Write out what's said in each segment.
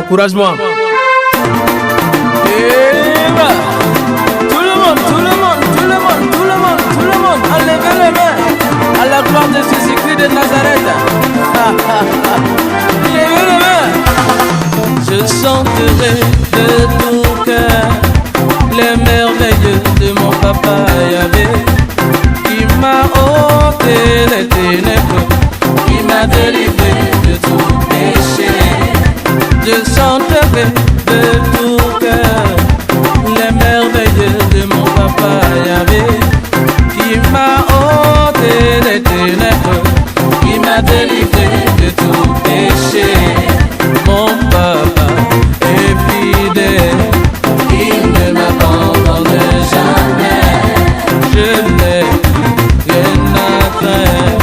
encourage-moi. Et bah, tout le monde, tout le monde, tout le monde, tout le monde, tout le monde, enlevez les mains à la gloire de Jésus-Christ de Nazareth. Levez les mains. Je chanterai de tout cœur les merveilles de mon papa Yahvé, qui m'a ôté les ténèbres, qui m'a délivré de tout péché. Je chanterai de tout cœur les merveilles de mon papa Yahvé, qui m'a ôté les ténèbres, qui m'a délivré de tout péché. Mon papa est fidèle, il ne m'abandonne jamais. Je n'ai rien à craindre,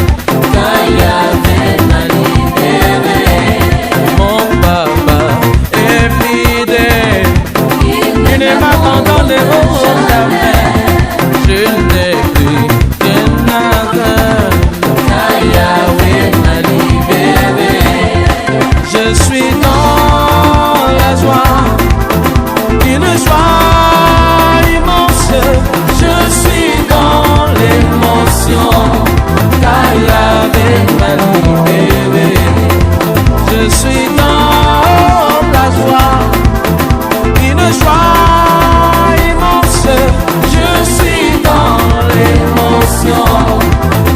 car Yahvé m'a libéré. Mon papa est fidèle, il ne m'abandonne jamais. Je n'ai plus rien à craindre, car Yahvé m'a libéré. Je suis dans la joie, une joie immense. Je suis dans l'émotion, car Yahvé m'a libéré. Je suis dans la joie, une joie immense. Je suis dans l'émotion,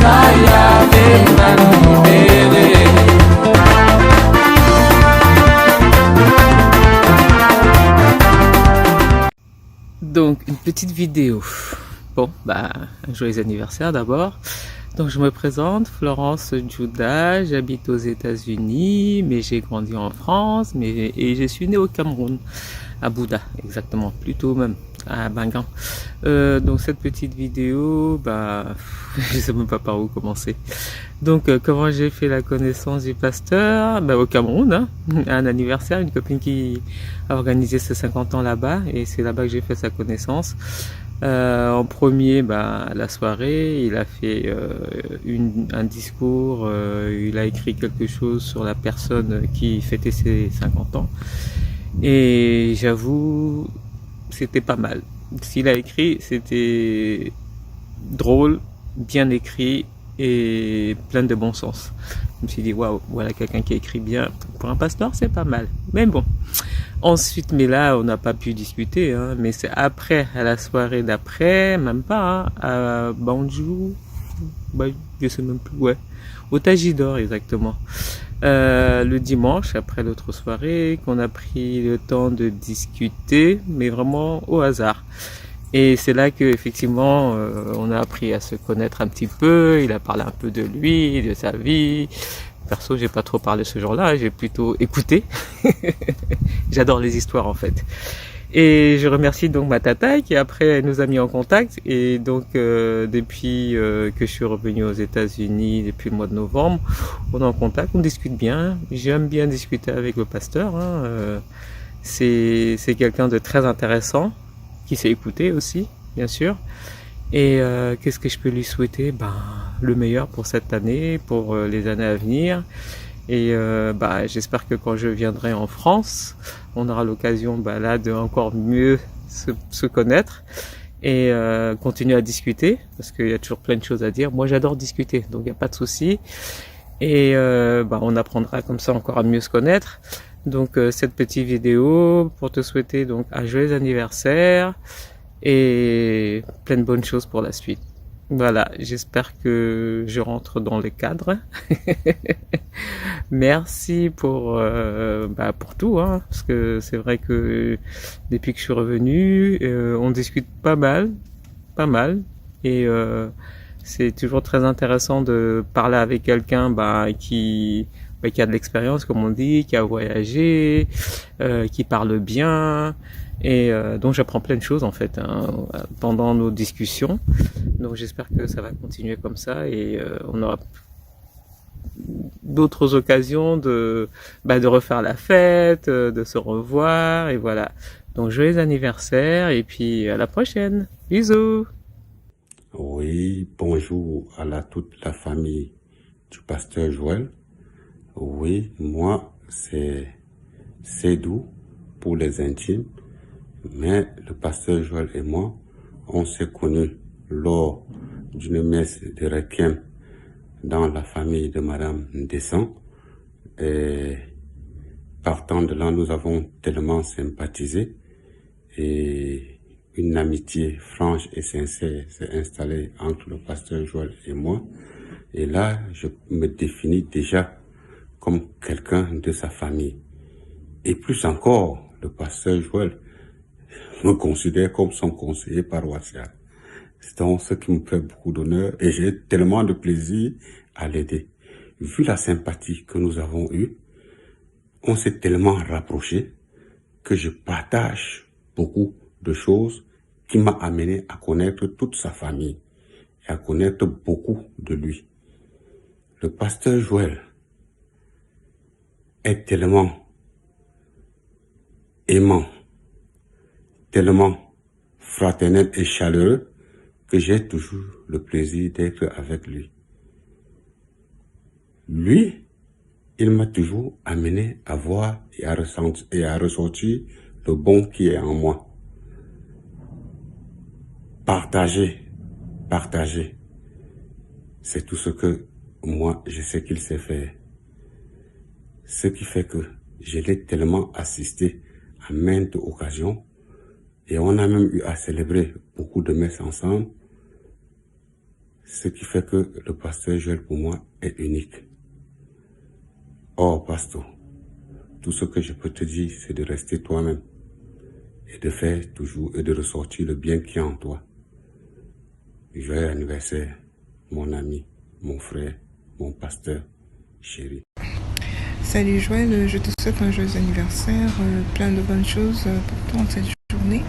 car Yahvé m'a libéré. Donc, une petite vidéo. Bon, un joyeux anniversaire d'abord. Donc, je me présente, Florence Djouda, j'habite aux États-Unis, mais j'ai grandi en France, et je suis né au Cameroun, à Bouda, exactement, plutôt même, à Bangan. Donc, cette petite vidéo, je sais même pas par où commencer. Donc, comment j'ai fait la connaissance du pasteur? Au Cameroun, hein, à un anniversaire, une copine qui a organisé ses 50 ans là-bas, et c'est là-bas que j'ai fait sa connaissance. En premier, à la soirée, il a fait un discours, il a écrit quelque chose sur la personne qui fêtait ses 50 ans. Et j'avoue, c'était pas mal. Ce qu'il a écrit, c'était drôle, bien écrit et plein de bon sens. Je me suis dit, waouh, voilà quelqu'un qui écrit bien. Pour un pasteur, c'est pas mal. Mais bon. Ensuite, mais là, on n'a pas pu discuter, hein, mais c'est après, à la soirée d'après, même pas, hein, à Banjou, je sais même plus, ouais, au Tajidor, exactement. Le dimanche, après l'autre soirée, qu'on a pris le temps de discuter, mais vraiment au hasard. Et c'est là que effectivement, on a appris à se connaître un petit peu. Il a parlé un peu de lui, de sa vie. Perso, j'ai pas trop parlé ce jour-là, j'ai plutôt écouté. J'adore les histoires en fait. Et je remercie donc ma tata qui après nous a mis en contact. Et donc depuis que je suis revenu aux États-Unis depuis le mois de novembre, on est en contact, on discute bien. J'aime bien discuter avec le pasteur. Hein. C'est quelqu'un de très intéressant, qui sait écouter aussi, bien sûr. Et qu'est-ce que je peux lui souhaiter? Le meilleur pour cette année, pour les années à venir. Et j'espère que quand je viendrai en France, on aura l'occasion là de encore mieux se connaître et continuer à discuter, parce qu'il y a toujours plein de choses à dire. Moi, j'adore discuter, donc il n'y a pas de souci. Et on apprendra comme ça encore à mieux se connaître. Donc cette petite vidéo pour te souhaiter donc un joyeux anniversaire et plein de bonnes choses pour la suite. Voilà, j'espère que je rentre dans le cadre. Merci pour tout, hein, parce que c'est vrai que depuis que je suis revenu, on discute pas mal, et c'est toujours très intéressant de parler avec quelqu'un qui a de l'expérience, comme on dit, qui a voyagé, qui parle bien. Et donc j'apprends plein de choses en fait pendant nos discussions. Donc j'espère que ça va continuer comme ça et on aura d'autres occasions de refaire la fête, de se revoir et voilà. Donc joyeux anniversaire et puis à la prochaine. Bisous. Oui, bonjour à toute la famille du pasteur Joël. Oui, moi c'est Sédou pour les intimes, mais le pasteur Joël et moi, on s'est connus lors d'une messe de requiem dans la famille de Madame Descend. Et partant de là, nous avons tellement sympathisé et une amitié franche et sincère s'est installée entre le pasteur Joël et moi. Et là, je me définis déjà comme quelqu'un de sa famille. Et plus encore, le pasteur Joël me considère comme son conseiller paroissial. C'est donc ce qui me fait beaucoup d'honneur et j'ai tellement de plaisir à l'aider. Vu la sympathie que nous avons eue, on s'est tellement rapprochés que je partage beaucoup de choses qui m'a amené à connaître toute sa famille et à connaître beaucoup de lui. Le pasteur Joël est tellement aimant, tellement fraternel et chaleureux que j'ai toujours le plaisir d'être avec lui. Lui, il m'a toujours amené à voir et à ressentir le bon qui est en moi. Partager, c'est tout ce que moi, je sais qu'il sait faire. Ce qui fait que je l'ai tellement assisté à maintes occasions et on a même eu à célébrer beaucoup de messes ensemble. Ce qui fait que le pasteur Joël pour moi est unique. Oh, pasteur, tout ce que je peux te dire, c'est de rester toi-même et de faire toujours et de ressortir le bien qui est en toi. Joyeux anniversaire, mon ami, mon frère, mon pasteur chéri. Salut Joël, je te souhaite un joyeux anniversaire, plein de bonnes choses pour toi en cette journée.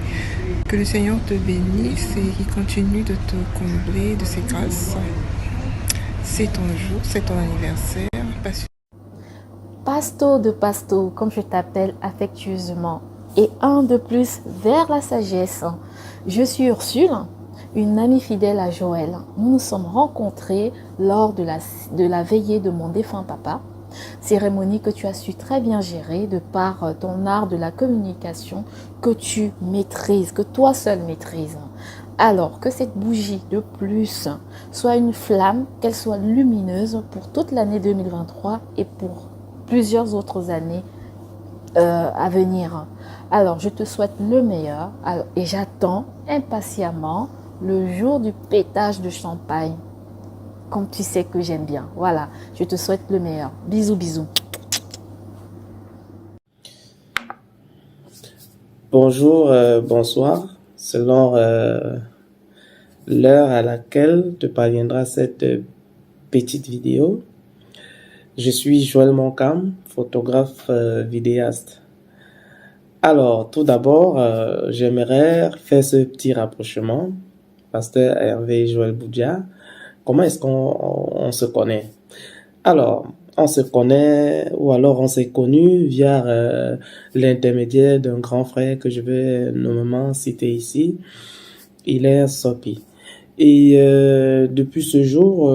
Que le Seigneur te bénisse et qu'il continue de te combler de ses grâces. C'est ton jour, c'est ton anniversaire. Pasto de Pasto, comme je t'appelle affectueusement, et un de plus vers la sagesse. Je suis Ursule, une amie fidèle à Joël. Nous nous sommes rencontrés lors de la veillée de mon défunt papa, cérémonie que tu as su très bien gérer de par ton art de la communication que tu maîtrises, que toi seul maîtrises. Alors que cette bougie de plus soit une flamme, qu'elle soit lumineuse pour toute l'année 2023 et pour plusieurs autres années à venir. Alors, je te souhaite le meilleur et j'attends impatiemment le jour du pétage de champagne. Comme tu sais que j'aime bien. Voilà, je te souhaite le meilleur. Bisous, bisous. Bonjour, bonsoir. Selon l'heure à laquelle te parviendra cette petite vidéo, je suis Joël Moncam, photographe vidéaste. Alors, tout d'abord, j'aimerais faire ce petit rapprochement. Pasteur Hervé Joël Boudia, comment est-ce qu'on se connaît? Alors, on se connaît ou alors on s'est connu via l'intermédiaire d'un grand frère que je vais nommément citer ici, Hilaire Sopi. Et depuis ce jour,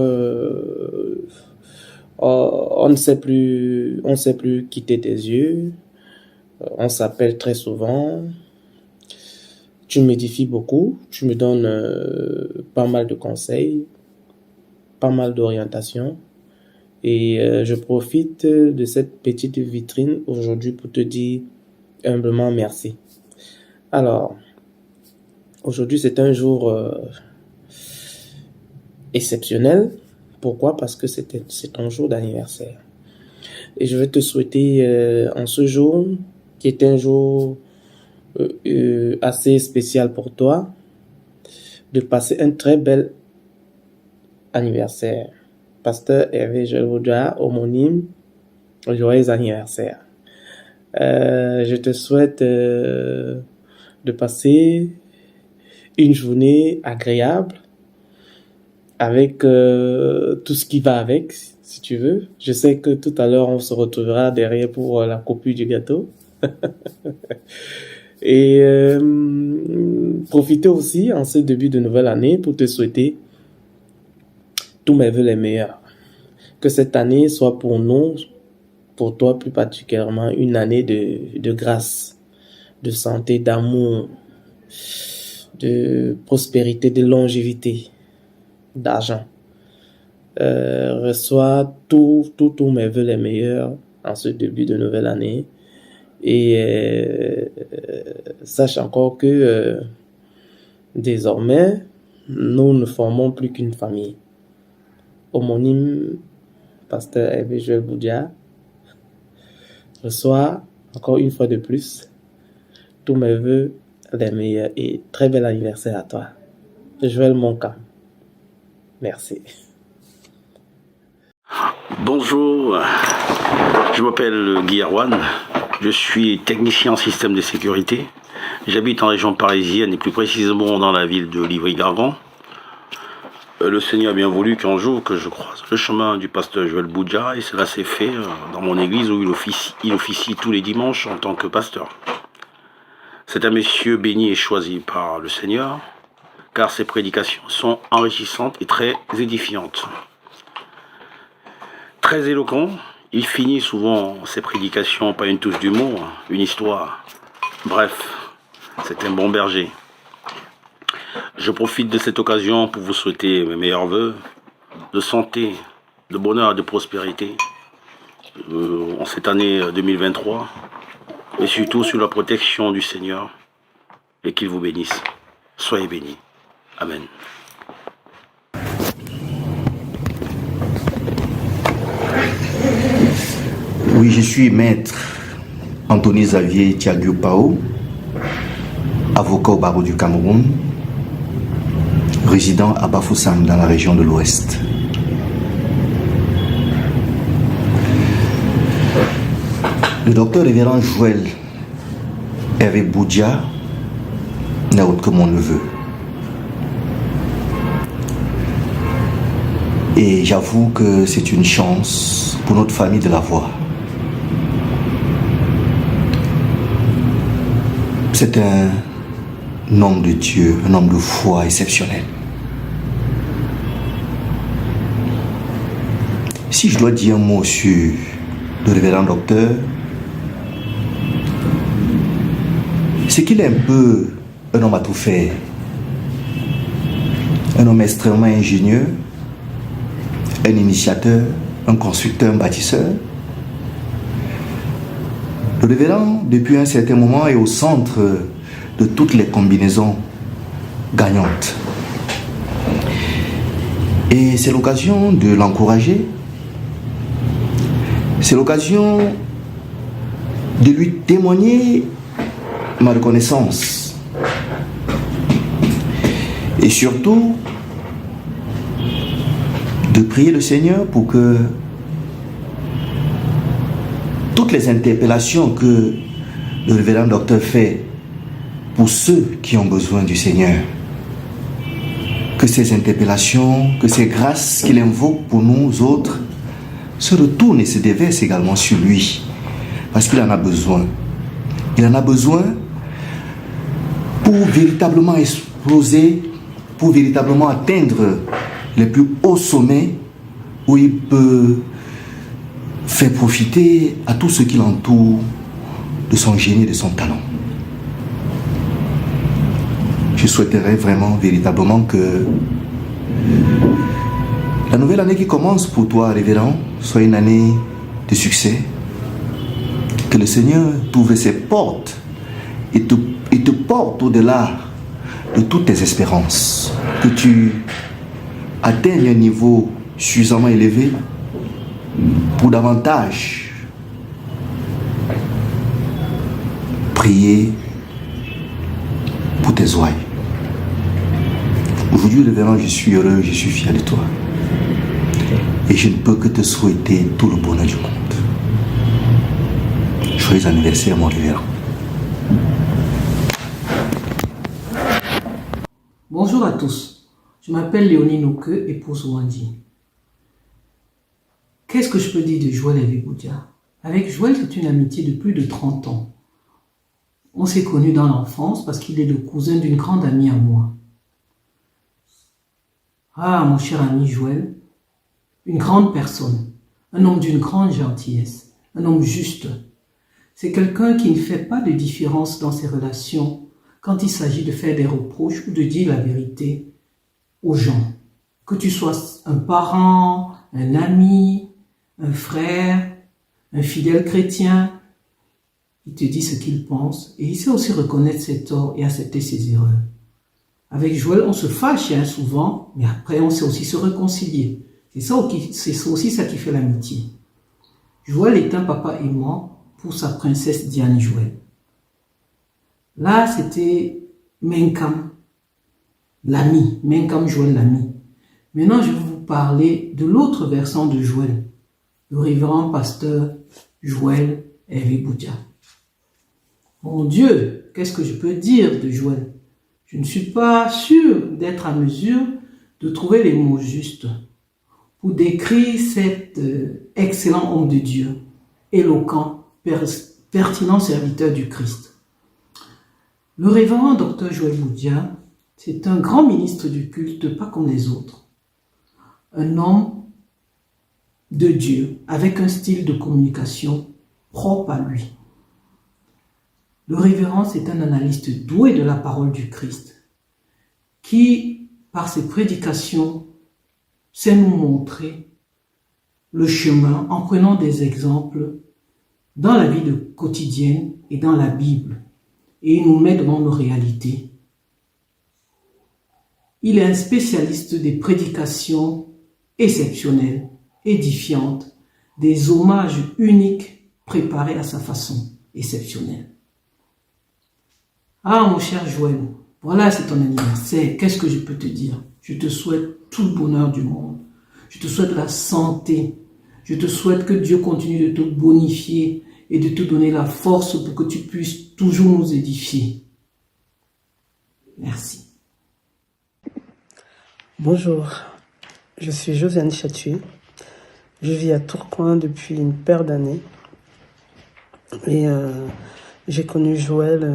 on ne s'est plus quitter tes yeux. On s'appelle très souvent. Tu m'édifies beaucoup. Tu me donnes pas mal de conseils, pas mal d'orientation. Et je profite de cette petite vitrine aujourd'hui pour te dire humblement merci. Alors, aujourd'hui c'est un jour exceptionnel. Pourquoi? Parce que c'est ton jour d'anniversaire. Et je vais te souhaiter en ce jour, qui est un jour assez spécial pour toi, de passer un très bel anniversaire. Pasteur Hervé Joël Boudia, homonyme, joyeux anniversaire. Je te souhaite de passer une journée agréable avec tout ce qui va avec, si tu veux. Je sais que tout à l'heure, on se retrouvera derrière pour la coupure du gâteau. Et profitez aussi en ce début de nouvelle année pour te souhaiter tous mes vœux les meilleurs. Que cette année soit pour nous pour toi plus particulièrement une année de grâce, de santé, d'amour, de prospérité, de longévité, d'argent. Reçois tous mes vœux les meilleurs en ce début de nouvelle année. Et sache encore que désormais, nous ne formons plus qu'une famille. Homonyme, pasteur Hervé Joël Boudia, reçois encore une fois de plus tous mes vœux les meilleurs et très bel anniversaire à toi. Joël Moncam. Merci. Bonjour, je m'appelle Guy Erwan, je suis technicien en système de sécurité. J'habite en région parisienne et plus précisément dans la ville de Livry-Gargan. Le Seigneur a bien voulu qu'un jour que je croise le chemin du pasteur Joël Boudia et cela s'est fait dans mon église où il officie tous les dimanches en tant que pasteur. C'est un monsieur béni et choisi par le Seigneur car ses prédications sont enrichissantes et très édifiantes. Très éloquent, il finit souvent ses prédications par une touche d'humour, une histoire. Bref, c'est un bon berger. Je profite de cette occasion pour vous souhaiter mes meilleurs vœux de santé, de bonheur et de prospérité en cette année 2023 et surtout sous la protection du Seigneur et qu'il vous bénisse. Soyez bénis. Amen. Oui, je suis maître Anthony Xavier Thiagu Pao, avocat au barreau du Cameroun, résident à Bafoussam dans la région de l'Ouest. Le docteur révérend Joël Hervé Boudia n'est autre que mon neveu. Et j'avoue que c'est une chance pour notre famille de l'avoir. C'est un homme de Dieu, un homme de foi exceptionnel. Si je dois dire un mot sur le révérend docteur, c'est qu'il est un peu un homme à tout faire. Un homme extrêmement ingénieux, un initiateur, un constructeur, un bâtisseur. Le révérend, depuis un certain moment, est au centre de toutes les combinaisons gagnantes. Et c'est l'occasion de l'encourager. C'est l'occasion de lui témoigner ma reconnaissance. Et surtout, de prier le Seigneur pour que toutes les interpellations que le révérend docteur fait pour ceux qui ont besoin du Seigneur, que ces interpellations, que ces grâces qu'il invoque pour nous autres se retournent et se déversent également sur lui, parce qu'il en a besoin. Il en a besoin pour véritablement exploser, pour véritablement atteindre les plus hauts sommets où il peut faire profiter à tout ce qui l'entoure de son génie et de son talent. Je souhaiterais vraiment, véritablement que la nouvelle année qui commence pour toi, révérend, soit une année de succès. Que le Seigneur t'ouvre ses portes et te porte au-delà de toutes tes espérances. Que tu atteignes un niveau suffisamment élevé pour davantage prier pour tes ouailles. Aujourd'hui, révérend, je suis heureux, je suis fier de toi. Et je ne peux que te souhaiter tout le bonheur du monde. Joyeux anniversaire, mon révérend. Bonjour à tous. Je m'appelle Léonie Nouke, épouse Wandi. Qu'est-ce que je peux dire de Joël Hervé Boudia? Avec Joël, c'est une amitié de plus de 30 ans. On s'est connus dans l'enfance parce qu'il est le cousin d'une grande amie à moi. Ah, mon cher ami Joël, une grande personne, un homme d'une grande gentillesse, un homme juste. C'est quelqu'un qui ne fait pas de différence dans ses relations quand il s'agit de faire des reproches ou de dire la vérité aux gens. Que tu sois un parent, un ami, un frère, un fidèle chrétien, il te dit ce qu'il pense et il sait aussi reconnaître ses torts et accepter ses erreurs. Avec Joël, on se fâche souvent, mais après on sait aussi se réconcilier. C'est aussi ça qui fait l'amitié. Joël est un papa aimant pour sa princesse Diane Joël. Là, c'était Menkam, l'ami, Menkam Joël l'ami. Maintenant, je vais vous parler de l'autre versant de Joël, le révérend pasteur Joël Hervé Boudia. Mon Dieu, qu'est-ce que je peux dire de Joël? Je ne suis pas sûr d'être à mesure de trouver les mots justes pour décrire cet excellent homme de Dieu, éloquent, pertinent serviteur du Christ. Le révérend docteur Joël Boudia, c'est un grand ministre du culte, pas comme les autres. Un homme de Dieu, avec un style de communication propre à lui. Le révérend, c'est un analyste doué de la parole du Christ, qui, par ses prédications, sait nous montrer le chemin en prenant des exemples dans la vie quotidienne et dans la Bible, et il nous met devant nos réalités. Il est un spécialiste des prédications exceptionnelles, édifiantes, des hommages uniques préparés à sa façon exceptionnelle. Ah, mon cher Joël, voilà, c'est ton anniversaire. Qu'est-ce que je peux te dire? Je te souhaite tout le bonheur du monde. Je te souhaite la santé. Je te souhaite que Dieu continue de te bonifier et de te donner la force pour que tu puisses toujours nous édifier. Merci. Bonjour, je suis Josiane Chatué. Je vis à Tourcoing depuis une paire d'années. Et j'ai connu Joël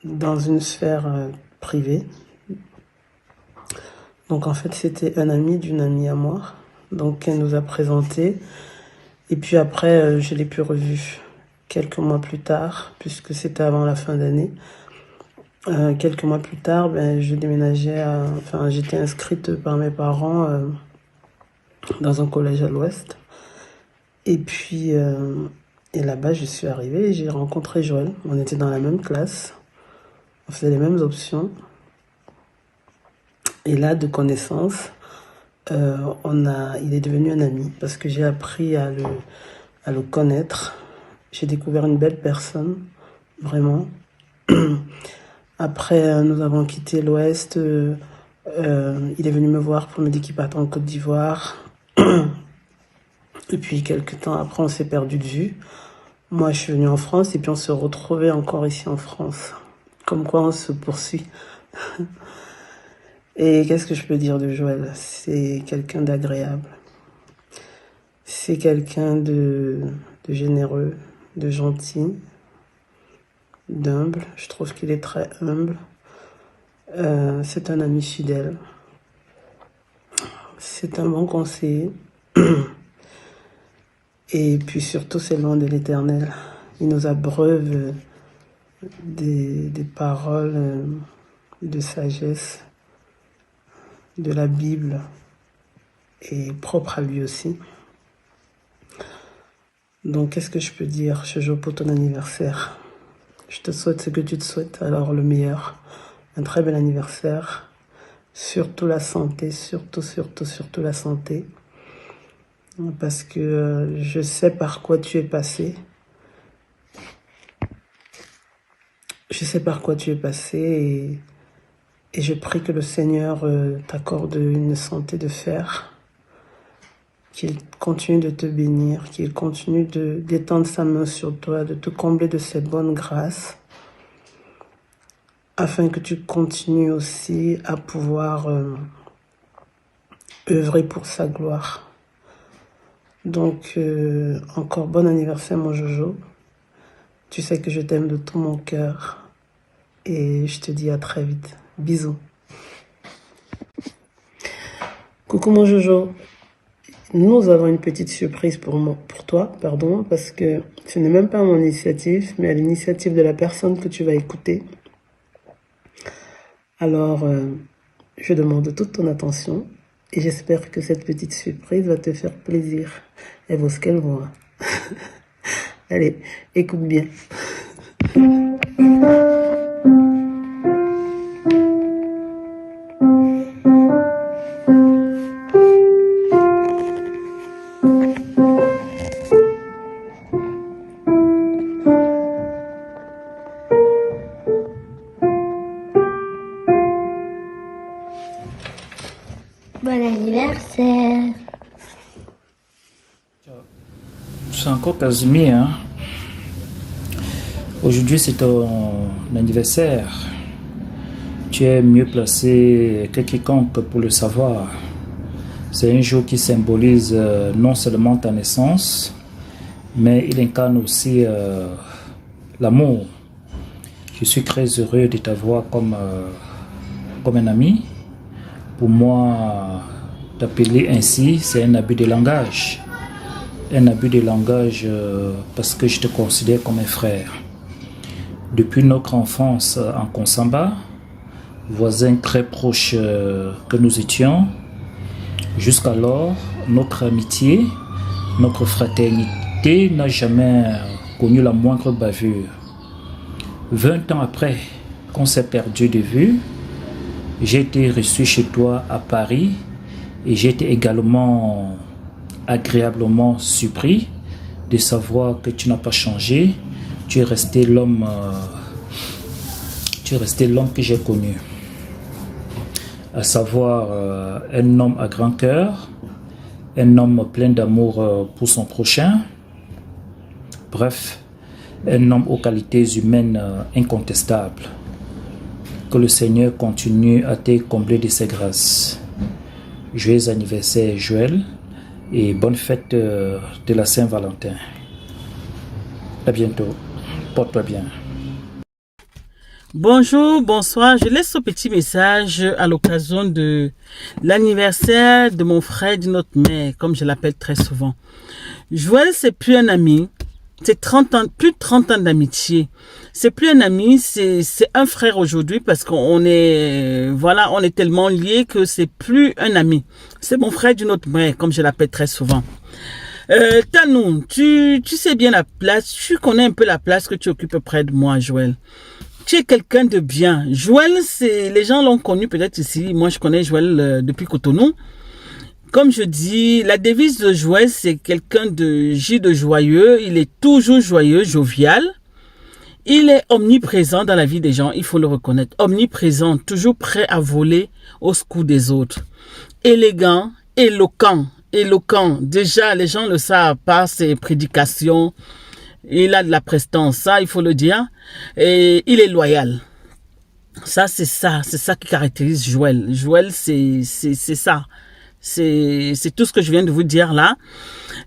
dans une sphère privée. Donc en fait, c'était un ami d'une amie à moi. Donc elle nous a présenté. Et puis après, je l'ai plus revu quelques mois plus tard, puisque c'était avant la fin d'année. Quelques mois plus tard, je déménageais j'étais inscrite par mes parents dans un collège à l'Ouest. Et puis, et là-bas, je suis arrivée et j'ai rencontré Joël. On était dans la même classe. On faisait les mêmes options. Et là, de connaissance, il est devenu un ami parce que j'ai appris à le connaître. J'ai découvert une belle personne, vraiment. Après, nous avons quitté l'Ouest. Il est venu me voir pour me dire qu'il partait en Côte d'Ivoire. Et puis, quelques temps après, on s'est perdu de vue. Moi, je suis venue en France et puis on se retrouvait encore ici en France. Comme quoi, on se poursuit. Et qu'est-ce que je peux dire de Joël? C'est quelqu'un d'agréable. C'est quelqu'un de généreux, de gentil, d'humble. Je trouve qu'il est très humble. C'est un ami fidèle. C'est un bon conseiller. Et puis surtout, c'est le nom de l'Éternel. Il nous abreuve des paroles de sagesse de la Bible et propre à lui aussi. Donc, qu'est-ce que je peux dire, Jojo, pour ton anniversaire? Je te souhaite ce que tu te souhaites, alors le meilleur. Un très bel anniversaire. Surtout la santé, surtout la santé. Parce que je sais par quoi tu es passé. Je sais par quoi tu es passé et je prie que le Seigneur t'accorde une santé de fer, qu'il continue de te bénir, qu'il continue d'étendre sa main sur toi, de te combler de ses bonnes grâces, afin que tu continues aussi à pouvoir œuvrer pour sa gloire. Donc, encore bon anniversaire mon Jojo. Tu sais que je t'aime de tout mon cœur. Et je te dis à très vite. Bisous. Coucou mon Jojo. nous avons une petite surprise pour toi, pardon, parce que ce n'est même pas à mon initiative, mais à l'initiative de la personne que tu vas écouter. Alors, je demande toute ton attention et j'espère que cette petite surprise va te faire plaisir. Elle vaut ce qu'elle vaut. Allez, écoute bien. Bon anniversaire. C'est encore Casimir. Hein? Aujourd'hui, c'est ton anniversaire. Tu es mieux placé que quiconque pour le savoir. C'est un jour qui symbolise non seulement ta naissance, mais il incarne aussi l'amour. Je suis très heureux de t'avoir comme un ami. Pour moi, t'appeler ainsi, c'est un abus de langage. Un abus de langage parce que je te considère comme un frère. Depuis notre enfance en Konsamba, voisins très proches que nous étions, jusqu'alors, notre amitié, notre fraternité n'a jamais connu la moindre bavure. 20 ans après qu'on s'est perdu de vue, j'ai été reçu chez toi à Paris et j'ai été également agréablement surpris de savoir que tu n'as pas changé. Tu es resté l'homme que j'ai connu, à savoir un homme à grand cœur, un homme plein d'amour pour son prochain, bref, un homme aux qualités humaines incontestables. Que le Seigneur continue à te combler de ses grâces. Joyeux anniversaire Joël et bonne fête de la Saint-Valentin. À bientôt. Porte-toi bien. Bonjour, bonsoir. Je laisse ce petit message à l'occasion de l'anniversaire de mon frère de notre mère, comme je l'appelle très souvent. Joël, c'est plus un ami. C'est 30 ans, plus de 30 ans d'amitié. C'est plus un ami, c'est un frère aujourd'hui parce qu'on est, voilà, on est tellement liés que c'est plus un ami. C'est mon frère d'une autre mère, comme je l'appelle très souvent. Tanou, tu sais bien la place, tu connais un peu la place que tu occupes près de moi, Joël. Tu es quelqu'un de bien. Joël, les gens l'ont connu peut-être ici. Moi, je connais Joël depuis Cotonou. Comme je dis, la devise de Joël, c'est quelqu'un de joyeux. Il est toujours joyeux, jovial. Il est omniprésent dans la vie des gens, il faut le reconnaître. Omniprésent, toujours prêt à voler au secours des autres. Élégant, éloquent. Déjà, les gens le savent par ses prédications. Il a de la prestance, ça, il faut le dire. Et il est loyal. Ça, c'est ça qui caractérise Joël. Joël, c'est ça. C'est tout ce que je viens de vous dire là.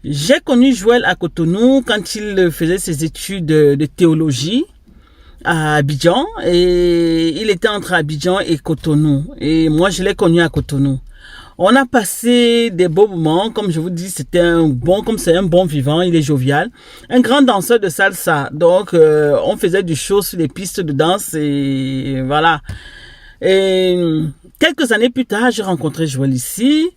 J'ai connu Joël à Cotonou quand il faisait ses études de théologie à Abidjan. Et il était entre Abidjan et Cotonou. Et moi, je l'ai connu à Cotonou. On a passé des beaux moments. Comme je vous dis, c'est un bon vivant. Il est jovial. Un grand danseur de salsa. Donc, on faisait du show sur les pistes de danse. Et voilà. Et quelques années plus tard, j'ai rencontré Joël ici.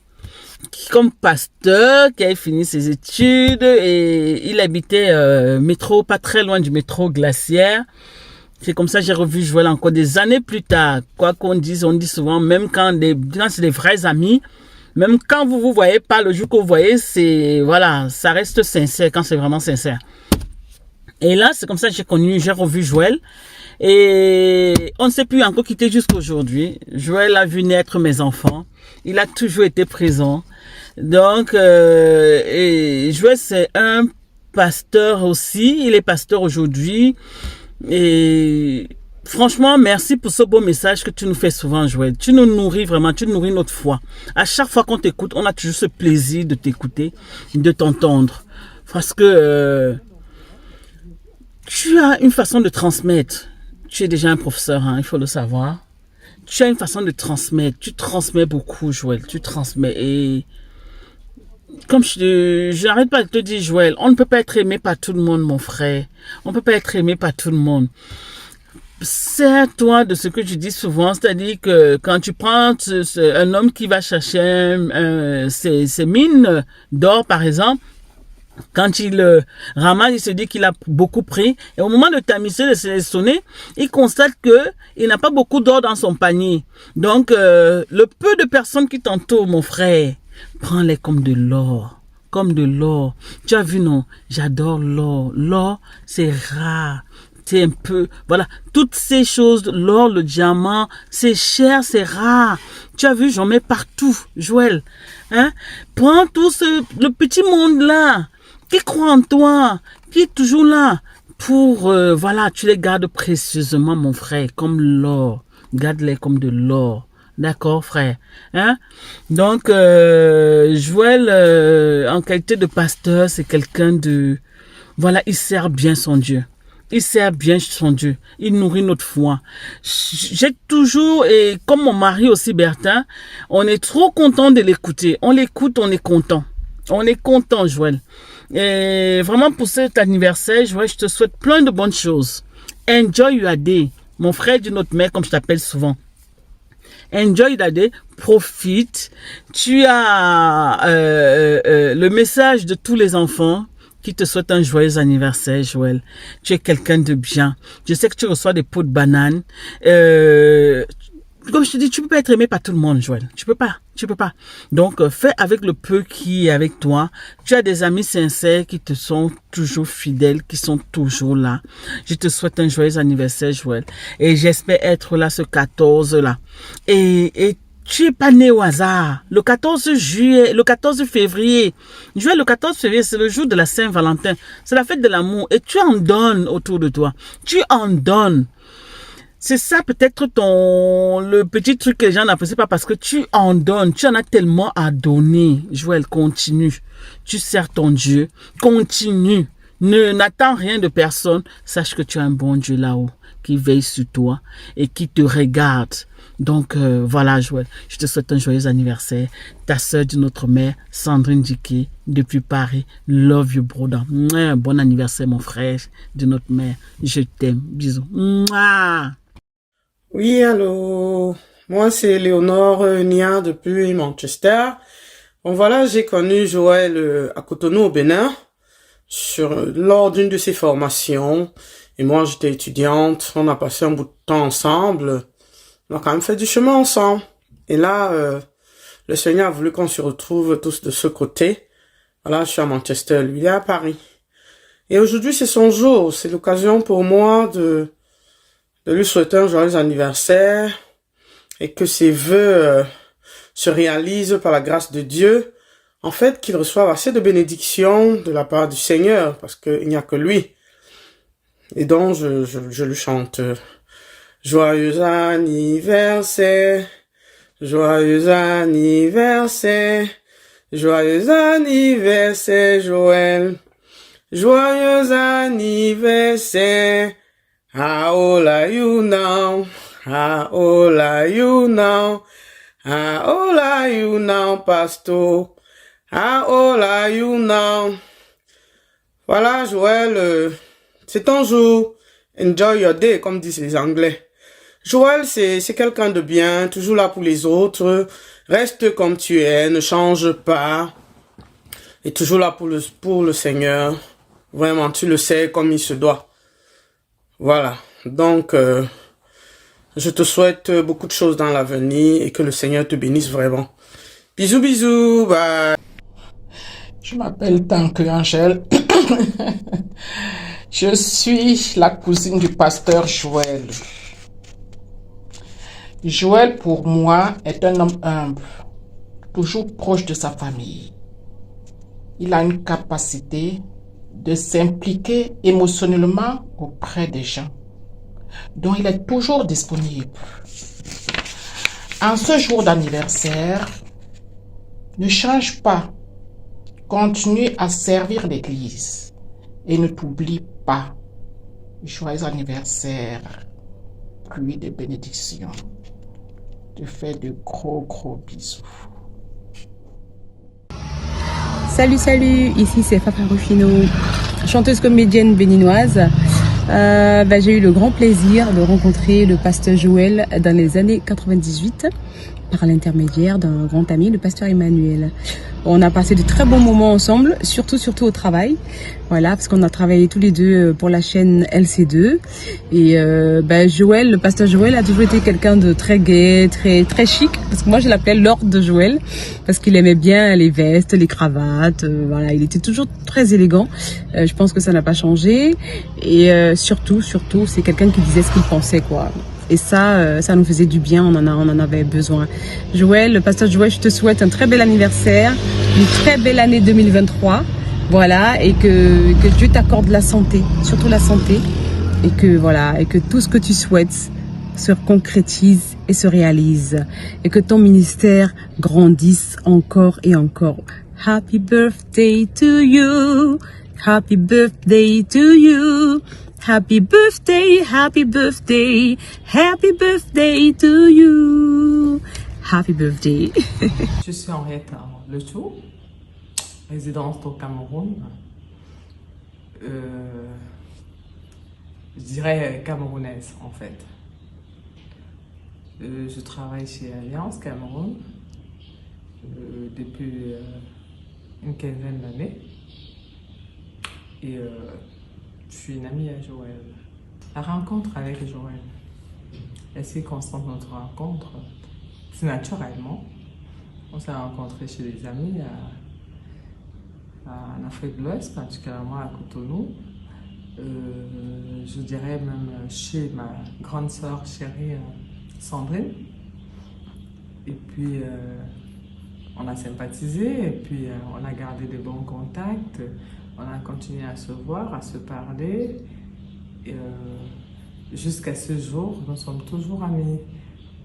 Comme pasteur, qui avait fini ses études et il habitait pas très loin du métro Glacière. C'est comme ça que j'ai revu Joël encore des années plus tard. Quoi qu'on dise, on dit souvent, même quand c'est des vrais amis, même quand vous voyez pas le jour que vous voyez, voilà, ça reste sincère quand c'est vraiment sincère. Et là, c'est comme ça que j'ai revu Joël. Et on ne s'est plus encore quitté jusqu'à aujourd'hui. Joël a vu naître mes enfants. Il a toujours été présent. Donc, Joël, c'est un pasteur aussi. Il est pasteur aujourd'hui. Et franchement, merci pour ce beau message que tu nous fais souvent, Joël. Tu nous nourris vraiment, tu nourris notre foi. À chaque fois qu'on t'écoute, on a toujours ce plaisir de t'écouter, de t'entendre. Parce que tu as une façon de transmettre. Tu es déjà un professeur, hein, il faut le savoir. Tu as une façon de transmettre. Tu transmets beaucoup, Joël. Tu transmets. Et comme je n'arrête pas de te dire, Joël, on ne peut pas être aimé par tout le monde, mon frère. On ne peut pas être aimé par tout le monde. Sers-toi de ce que je dis souvent, c'est-à-dire que quand tu prends un homme qui va chercher ses mines d'or, par exemple, quand il ramasse, il se dit qu'il a beaucoup pris. Et au moment de tamiser, de sélectionner, il constate que il n'a pas beaucoup d'or dans son panier. Donc, le peu de personnes qui t'entourent, mon frère, prends-les comme de l'or. Comme de l'or. Tu as vu, non? J'adore l'or. L'or, c'est rare. C'est un peu, voilà, toutes ces choses, l'or, le diamant, c'est cher, c'est rare. Tu as vu, j'en mets partout, Joël. Hein? Prends tout le petit monde là, qui croit en toi, qui est toujours là, pour, voilà, tu les gardes précieusement, mon frère, comme l'or. Garde-les comme de l'or. D'accord, frère. Hein? Donc, Joël, en qualité de pasteur, c'est quelqu'un de, voilà, il sert bien son Dieu. Il sert bien son Dieu. Il nourrit notre foi. J'ai toujours, et comme mon mari aussi, Bertin, on est trop content de l'écouter. On l'écoute, on est content. On est content, Joël. Et vraiment, pour cet anniversaire, Joël, je te souhaite plein de bonnes choses. Enjoy your day. Mon frère d'une autre mère, comme je t'appelle souvent. Enjoy your day. Profite. Tu as le message de tous les enfants qui te souhaite un joyeux anniversaire, Joël. Tu es quelqu'un de bien. Je sais que tu reçois des pots de bananes. Comme je te dis, tu peux pas être aimé par tout le monde, Joël. Tu peux pas. Donc, fais avec le peu qui est avec toi. Tu as des amis sincères qui te sont toujours fidèles, qui sont toujours là. Je te souhaite un joyeux anniversaire, Joël. Et j'espère être là ce 14 là. Et tu es pas né au hasard. Le 14 février. Joël, le 14 février, c'est le jour de la Saint-Valentin. C'est la fête de l'amour. Et tu en donnes autour de toi. Tu en donnes. C'est ça peut-être le petit truc que les gens n'apprécient pas parce que tu en donnes. Tu en as tellement à donner. Joël, continue. Tu sers ton Dieu. Continue. N'attends rien de personne. Sache que tu as un bon Dieu là-haut qui veille sur toi et qui te regarde. Donc, voilà, Joël. Je te souhaite un joyeux anniversaire. Ta sœur d'une autre mère, Sandrine Diké, depuis Paris. Love you, brother. Bon anniversaire, mon frère d'une autre mère. Je t'aime. Bisous. Mouah. Oui, allô. Moi, c'est Léonore Nia depuis Manchester. Bon, voilà, j'ai connu Joël à Cotonou, au Bénin, lors d'une de ses formations. Et moi, j'étais étudiante. On a passé un bout de temps ensemble. On a quand même fait du chemin ensemble. Et là, le Seigneur a voulu qu'on se retrouve tous de ce côté. Voilà, je suis à Manchester, lui, il est à Paris. Et aujourd'hui, c'est son jour. C'est l'occasion pour moi de lui souhaiter un joyeux anniversaire et que ses vœux se réalisent par la grâce de Dieu. En fait, qu'il reçoive assez de bénédictions de la part du Seigneur, parce qu'il n'y a que lui. Et donc, je lui chante joyeux anniversaire, joyeux anniversaire, joyeux anniversaire, Joël, joyeux anniversaire. How old are you now? How old are you now? How old are you now, pastor? How old are you now? Voilà, Joël, c'est ton jour. Enjoy your day, comme disent les Anglais. Joël, c'est quelqu'un de bien, toujours là pour les autres. Reste comme tu es, ne change pas. Et toujours là pour le Seigneur. Vraiment, tu le sais comme il se doit. Voilà, donc je te souhaite beaucoup de choses dans l'avenir et que le Seigneur te bénisse vraiment. Bisous, bisous, bye. Je m'appelle Tanque Angèle. Je suis la cousine du pasteur Joël. Joël, pour moi, est un homme humble, toujours proche de sa famille. Il a une capacité de s'impliquer émotionnellement auprès des gens, dont il est toujours disponible. En ce jour d'anniversaire, ne change pas, continue à servir l'Église et ne t'oublie pas. Joyeux anniversaire, pluie de bénédictions, te fais de gros bisous. Salut, ici c'est Fafa Rufino, chanteuse comédienne béninoise. J'ai eu le grand plaisir de rencontrer le pasteur Joël dans les années 98 par l'intermédiaire d'un grand ami, le pasteur Emmanuel. On a passé de très bons moments ensemble, surtout au travail. Voilà, parce qu'on a travaillé tous les deux pour la chaîne LC2. Et Joël, le pasteur Joël a toujours été quelqu'un de très gai, très chic. Parce que moi je l'appelais Lord de Joël, parce qu'il aimait bien les vestes, les cravates. Voilà, il était toujours très élégant. Je pense que ça n'a pas changé. Et surtout, c'est quelqu'un qui disait ce qu'il pensait, quoi. Et ça nous faisait du bien, on en avait besoin. Joël, le pasteur Joël, je te souhaite un très bel anniversaire, une très belle année 2023, voilà, et que Dieu t'accorde la santé, surtout la santé, et que tout ce que tu souhaites se concrétise et se réalise, et que ton ministère grandisse encore et encore. Happy birthday to you, happy birthday to you. Happy birthday, happy birthday, happy birthday to you. Happy birthday. Je suis Henriette Le Chou, résidente au Cameroun. Je dirais camerounaise en fait. Je travaille chez Alliance Cameroun depuis une quinzaine d'années. Et je suis une amie à Joël. La rencontre avec Joël, les circonstances de notre rencontre, c'est naturellement. On s'est rencontrés chez des amis en Afrique de l'Ouest, particulièrement à Cotonou. Je dirais même chez ma grande sœur chérie Sandrine. Et puis on a sympathisé et puis on a gardé de bons contacts. On a continué à se voir, à se parler. Jusqu'à ce jour, nous sommes toujours amis.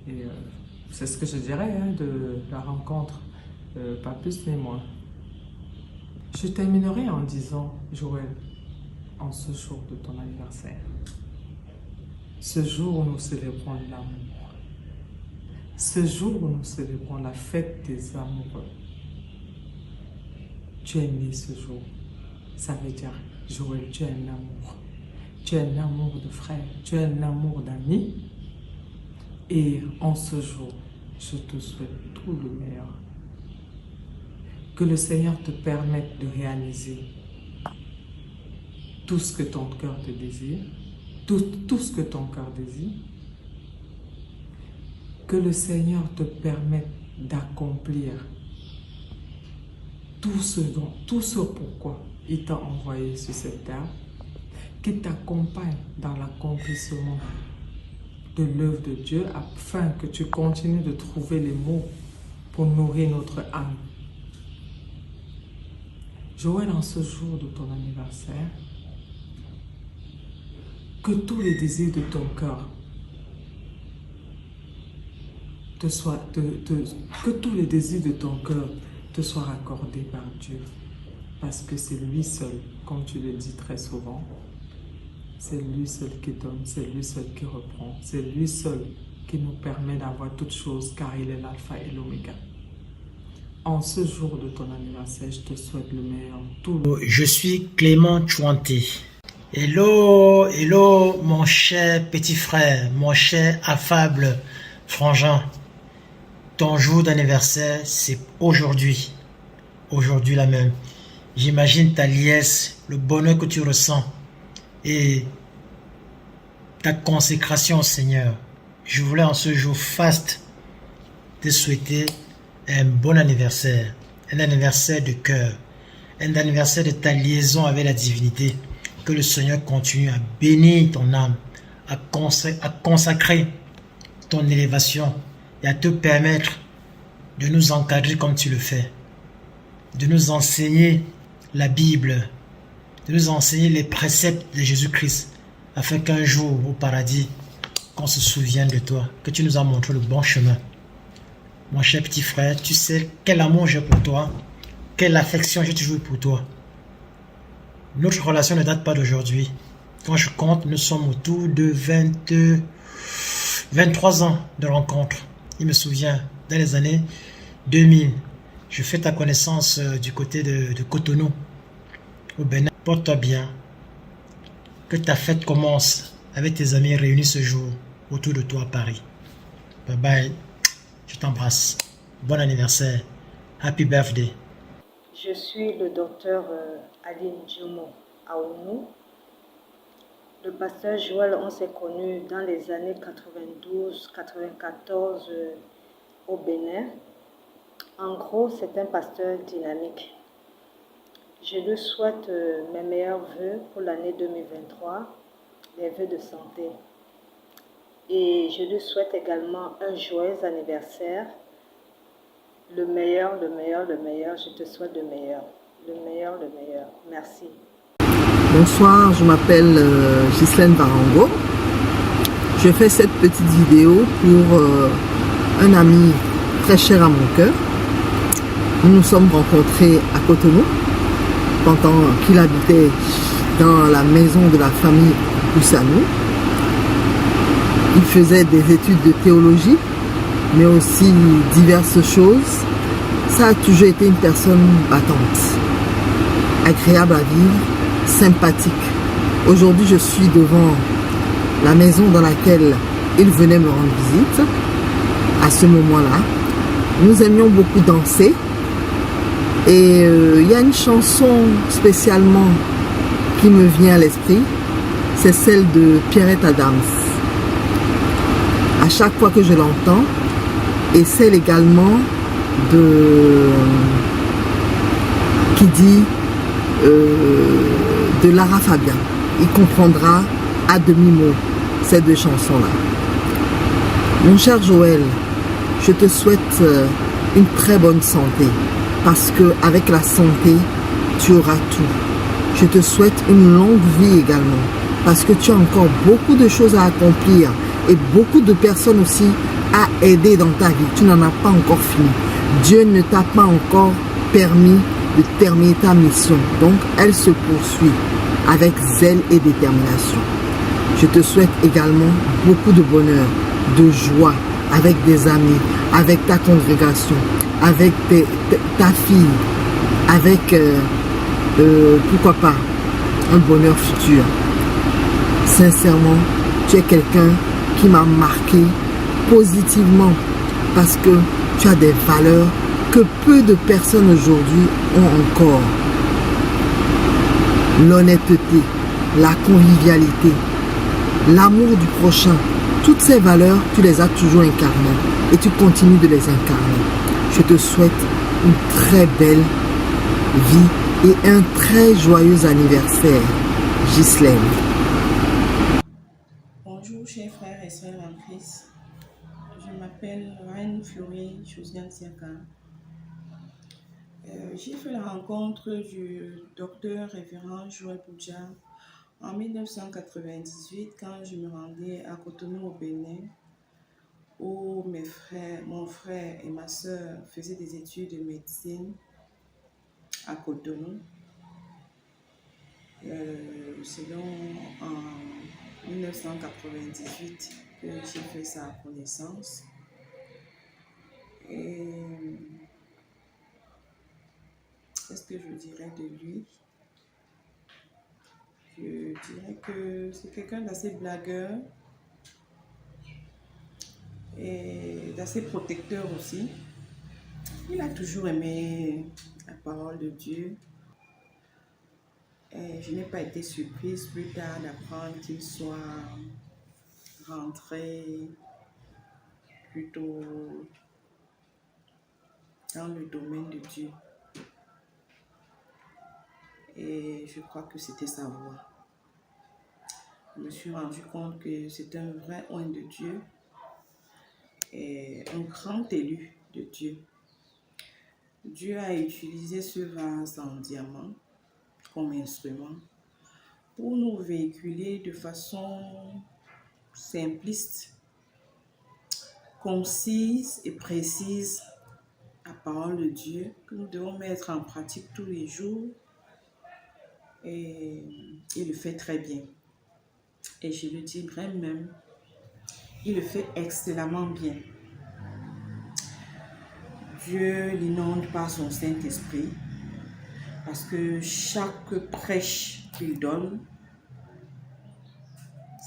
Et c'est ce que je dirais de la rencontre, pas plus ni moins. Je terminerai en disant, Joël, en ce jour de ton anniversaire, ce jour où nous célébrons l'amour, ce jour où nous célébrons la fête des amoureux, tu es né ce jour. Ça veut dire, Joël, tu es un amour. Tu es un amour de frère, tu es un amour d'ami. Et en ce jour, je te souhaite tout le meilleur. Que le Seigneur te permette de réaliser tout ce que ton cœur te désire, tout ce que ton cœur désire. Que le Seigneur te permette d'accomplir tout ce pourquoi il t'a envoyé sur cette terre, qui t'accompagne dans l'accomplissement de l'œuvre de Dieu afin que tu continues de trouver les mots pour nourrir notre âme. Joël, en ce jour de ton anniversaire, que tous les désirs de ton cœur que tous les désirs de ton cœur te soient accordés par Dieu. Parce que c'est lui seul, comme tu le dis très souvent, c'est lui seul qui donne, c'est lui seul qui reprend, c'est lui seul qui nous permet d'avoir toutes choses, car il est l'alpha et l'oméga. En ce jour de ton anniversaire, je te souhaite le meilleur. Je suis Clément Chouanté. Hello, hello, mon cher petit frère, mon cher affable frangin. Ton jour d'anniversaire, c'est aujourd'hui. Aujourd'hui là même. J'imagine ta liesse, le bonheur que tu ressens et ta consécration au Seigneur. Je voulais en ce jour faste te souhaiter un bon anniversaire, un anniversaire de cœur, un anniversaire de ta liaison avec la divinité. Que le Seigneur continue à bénir ton âme, à consacrer ton élévation et à te permettre de nous encadrer comme tu le fais, de nous enseigner la Bible, de nous enseigner les préceptes de Jésus-Christ, afin qu'un jour au paradis, qu'on se souvienne de toi, que tu nous as montré le bon chemin. Mon cher petit frère, tu sais quel amour j'ai pour toi, quelle affection j'ai toujours pour toi. Notre relation ne date pas d'aujourd'hui. Quand je compte, nous sommes autour de 23 ans de rencontre. Il me souvient, dans les années 2000, Je fais ta connaissance du côté de Cotonou, au Bénin. Porte-toi bien. Que ta fête commence avec tes amis réunis ce jour autour de toi à Paris. Bye bye. Je t'embrasse. Bon anniversaire. Happy birthday. Je suis le docteur Aline Djomo Aounou. Le pasteur Joël, on s'est connu dans les années 92-94 au Bénin. En gros, c'est un pasteur dynamique. Je lui souhaite mes meilleurs vœux pour l'année 2023, des vœux de santé. Et je lui souhaite également un joyeux anniversaire. Le meilleur, le meilleur, le meilleur. Je te souhaite le meilleur. Le meilleur, le meilleur. Merci. Bonsoir, je m'appelle Ghislaine Barango. Je fais cette petite vidéo pour un ami très cher à mon cœur. Nous nous sommes rencontrés à Cotonou pendant qu'il habitait dans la maison de la famille Oussanou. Il faisait des études de théologie, mais aussi diverses choses. Ça a toujours été une personne battante, agréable à vivre, sympathique. Aujourd'hui, je suis devant la maison dans laquelle il venait me rendre visite. À ce moment-là, nous aimions beaucoup danser. Et il y a une chanson spécialement qui me vient à l'esprit. C'est celle de Pierrette Adams. À chaque fois que je l'entends, et celle également qui dit de Lara Fabian. Il comprendra à demi-mot ces deux chansons-là. Mon cher Joël, je te souhaite une très bonne santé, parce que avec la santé, tu auras tout. Je te souhaite une longue vie également, parce que tu as encore beaucoup de choses à accomplir et beaucoup de personnes aussi à aider dans ta vie. Tu n'en as pas encore fini. Dieu ne t'a pas encore permis de terminer ta mission. Donc, elle se poursuit avec zèle et détermination. Je te souhaite également beaucoup de bonheur, de joie avec des amis, avec ta congrégation, avec ta fille, avec, pourquoi pas, un bonheur futur. Sincèrement, tu es quelqu'un qui m'a marqué positivement parce que tu as des valeurs que peu de personnes aujourd'hui ont encore. L'honnêteté, la convivialité, l'amour du prochain, toutes ces valeurs, tu les as toujours incarnées et tu continues de les incarner. Je te souhaite une très belle vie et un très joyeux anniversaire, Ghislaine. Bonjour chers frères et sœurs en Christ. Je m'appelle Reine Florie Josiane Siaka. J'ai fait la rencontre du docteur révérend Joël Boudja en 1998 quand je me rendais à Cotonou au Bénin où mon frère et ma soeur faisaient des études de médecine à Cotonou. C'est donc en 1998 que j'ai fait sa connaissance. Et qu'est-ce que je dirais de lui? Je dirais que c'est quelqu'un d'assez blagueur et d'assez protecteur aussi. Il a toujours aimé la parole de Dieu. Et je n'ai pas été surprise plus tard d'apprendre qu'il soit rentré plutôt dans le domaine de Dieu. Et je crois que c'était sa voix. Je me suis rendu compte que c'est un vrai oint de Dieu et un grand élu de Dieu. Dieu a utilisé ce vase en diamant comme instrument pour nous véhiculer de façon simpliste, concise et précise la parole de Dieu que nous devons mettre en pratique tous les jours. Et il le fait très bien. Et je le dirais même, il le fait excellemment bien. Dieu l'inonde par son Saint-Esprit, parce que chaque prêche qu'il donne,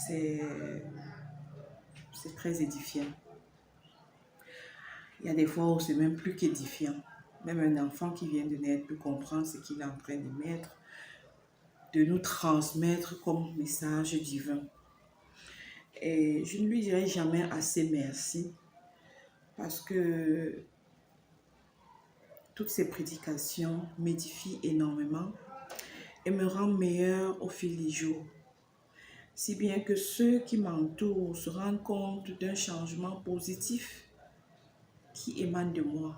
c'est très édifiant. Il y a des fois où c'est même plus qu'édifiant. Même un enfant qui vient de naître peut comprendre ce qu'il est en train de mettre, de nous transmettre comme message divin. Et je ne lui dirai jamais assez merci, parce que toutes ces prédications m'édifient énormément et me rendent meilleur au fil des jours. Si bien que ceux qui m'entourent se rendent compte d'un changement positif qui émane de moi.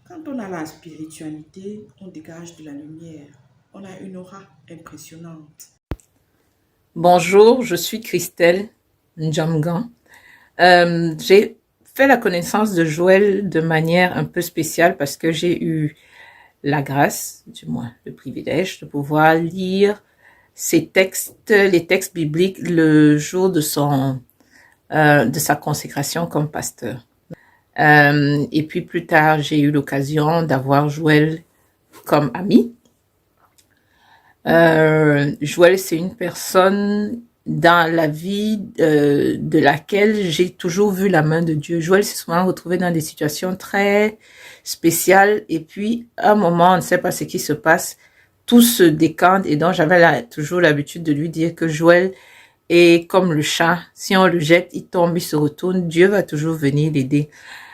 Quand on a la spiritualité, on dégage de la lumière. On a une aura impressionnante. Bonjour, je suis Christelle Ndjamgan. J'ai fait la connaissance de Joël de manière un peu spéciale parce que j'ai eu la grâce, du moins le privilège, de pouvoir lire ces textes, les textes bibliques, le jour de sa consécration comme pasteur. Et puis plus tard, j'ai eu l'occasion d'avoir Joël comme ami. Joël, c'est une personne dans la vie de laquelle j'ai toujours vu la main de Dieu. Joël s'est souvent retrouvé dans des situations très spéciales et puis à un moment, on ne sait pas ce qui se passe, tout se décante et donc j'avais toujours l'habitude de lui dire que Joël est comme le chat, si on le jette, il tombe, il se retourne, Dieu va toujours venir l'aider.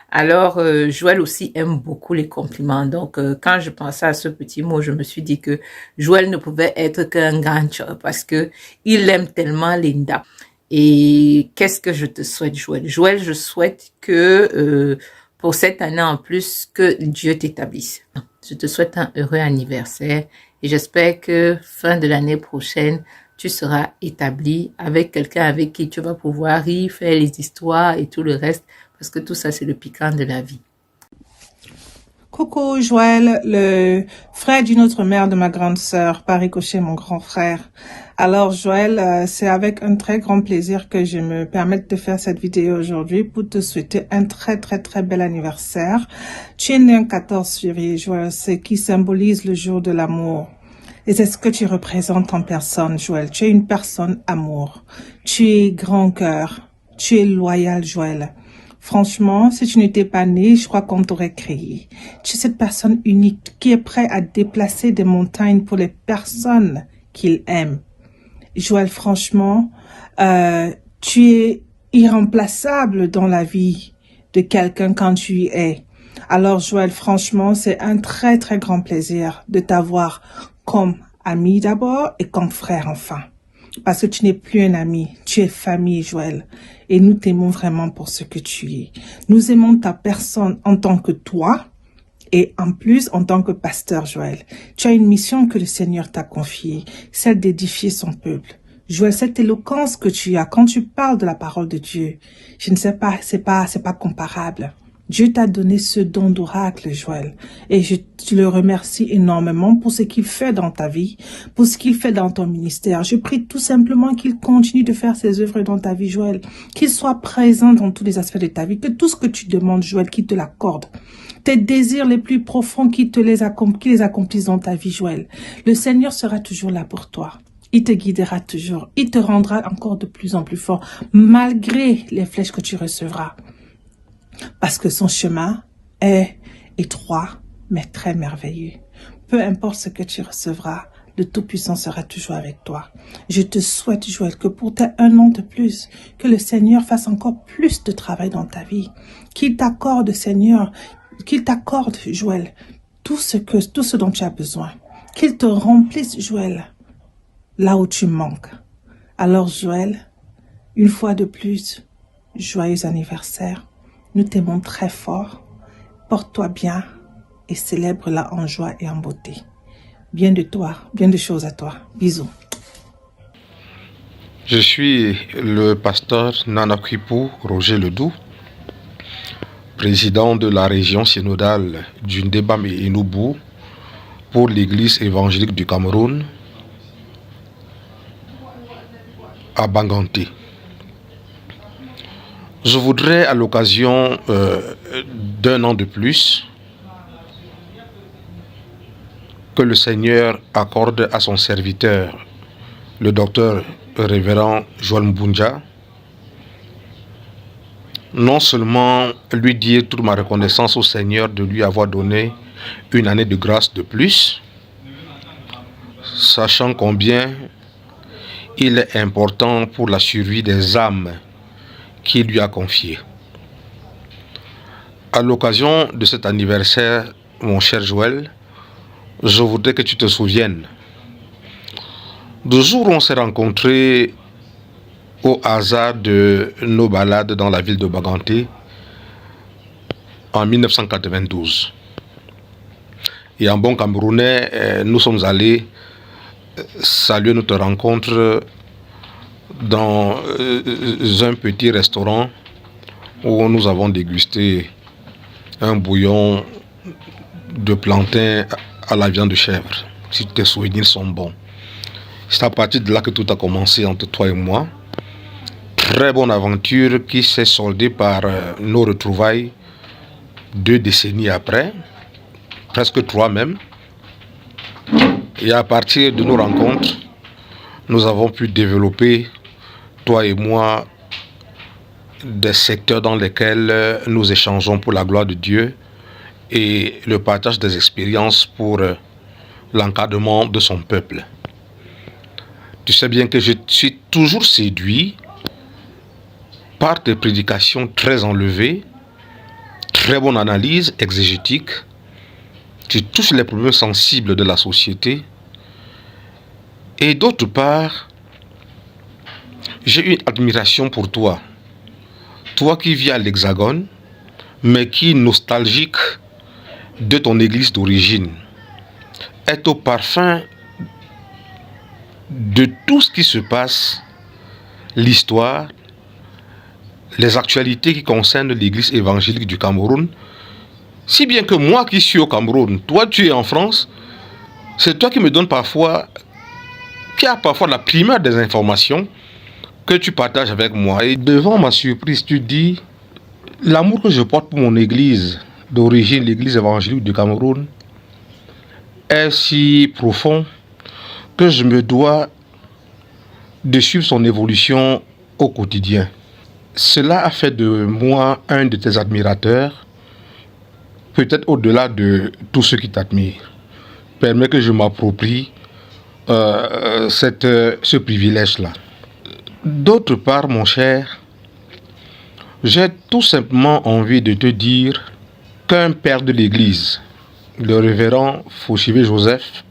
Alors, Joël aussi aime beaucoup les compliments. Donc, quand je pensais à ce petit mot, je me suis dit que Joël ne pouvait être qu'un grand chat parce que il aime tellement Linda. Et qu'est-ce que je te souhaite, Joël? Joël, je souhaite que pour cette année en plus, que Dieu t'établisse. Je te souhaite un heureux anniversaire et j'espère que fin de l'année prochaine, tu seras établi avec quelqu'un avec qui tu vas pouvoir rire, faire les histoires et tout le reste. Parce que tout ça, c'est le piquant de la vie. Coucou Joël, le frère d'une autre mère de ma grande sœur, par ricochet mon grand frère. Alors Joël, c'est avec un très grand plaisir que je me permets de faire cette vidéo aujourd'hui pour te souhaiter un très bel anniversaire. Tu es né le 14 février, Joël, ce qui symbolise le jour de l'amour. Et c'est ce que tu représentes en personne, Joël. Tu es une personne amour. Tu es grand cœur. Tu es loyal, Joël. Franchement, si tu n'étais pas né, je crois qu'on t'aurait créé. Tu es cette personne unique qui est prête à déplacer des montagnes pour les personnes qu'il aime. Joël, franchement, tu es irremplaçable dans la vie de quelqu'un quand tu y es. Alors Joël, franchement, c'est un très grand plaisir de t'avoir comme ami d'abord et comme frère enfin. Parce que tu n'es plus un ami, tu es famille, Joël. Et nous t'aimons vraiment pour ce que tu es. Nous aimons ta personne en tant que toi et en plus en tant que pasteur, Joël. Tu as une mission que le Seigneur t'a confiée, celle d'édifier son peuple. Joël, cette éloquence que tu as quand tu parles de la parole de Dieu, je ne sais pas, c'est pas comparable. Dieu t'a donné ce don d'oracle, Joël, et je le remercie énormément pour ce qu'il fait dans ta vie, pour ce qu'il fait dans ton ministère. Je prie tout simplement qu'il continue de faire ses œuvres dans ta vie, Joël, qu'il soit présent dans tous les aspects de ta vie, que tout ce que tu demandes, Joël, qu'il te l'accorde. Tes désirs les plus profonds, qu'il les accomplisse dans ta vie, Joël. Le Seigneur sera toujours là pour toi. Il te guidera toujours. Il te rendra encore de plus en plus fort, malgré les flèches que tu recevras. Parce que son chemin est étroit, mais très merveilleux. Peu importe ce que tu recevras, le Tout-Puissant sera toujours avec toi. Je te souhaite, Joël, que pour tes 1 an de plus, que le Seigneur fasse encore plus de travail dans ta vie. Qu'il t'accorde, Seigneur, Joël, tout ce dont tu as besoin. Qu'il te remplisse, Joël, là où tu manques. Alors, Joël, une fois de plus, joyeux anniversaire. Nous t'aimons très fort. Porte-toi bien et célèbre-la en joie et en beauté. Bien de toi, bien de choses à toi. Bisous. Je suis le pasteur Nanakwipou Roger Ledoux, président de la région synodale du Ndebam et Enubu pour l'Église évangélique du Cameroun à Banganté. Je voudrais, à l'occasion d'un an de plus, que le Seigneur accorde à son serviteur, le docteur révérend Joël Mbunja, non seulement lui dire toute ma reconnaissance au Seigneur de lui avoir donné une année de grâce de plus, sachant combien il est important pour la survie des âmes qu'il lui a confiées. À l'occasion de cet anniversaire, mon cher Joël, je voudrais que tu te souviennes du jour où on s'est rencontrés au hasard de nos balades dans la ville de Baganté en 1992. Et en bon Camerounais, nous sommes allés saluer notre rencontre dans un petit restaurant où nous avons dégusté un bouillon de plantain à la viande de chèvre. Si tes souvenirs sont bons. C'est à partir de là que tout a commencé entre toi et moi. Très bonne aventure qui s'est soldée par nos retrouvailles 2 décennies après, presque 3 même. Et à partir de nos rencontres, nous avons pu développer, toi et moi, des secteurs dans lesquels nous échangeons pour la gloire de Dieu et le partage des expériences pour l'encadrement de son peuple. Tu sais bien que je suis toujours séduit par tes prédications très enlevées, très bonne analyse exégétique, qui touche les problèmes sensibles de la société. Et d'autre part, j'ai une admiration pour toi. Toi qui vis à l'Hexagone, mais qui, nostalgique de ton église d'origine, est au parfum de tout ce qui se passe, l'histoire, les actualités qui concernent l'église évangélique du Cameroun, si bien que moi qui suis au Cameroun, toi tu es en France, c'est toi qui me donne parfois, qui a parfois la primeur des informations que tu partages avec moi. Et devant ma surprise, tu dis, l'amour que je porte pour mon église d'origine, l'église évangélique du Cameroun, est si profond que je me dois de suivre son évolution au quotidien. Cela a fait de moi un de tes admirateurs, peut-être au-delà de tous ceux qui t'admirent. Permets que je m'approprie ce privilège-là. D'autre part, mon cher, j'ai tout simplement envie de te dire qu'un père de l'Église, le révérend Fauchivé Joseph,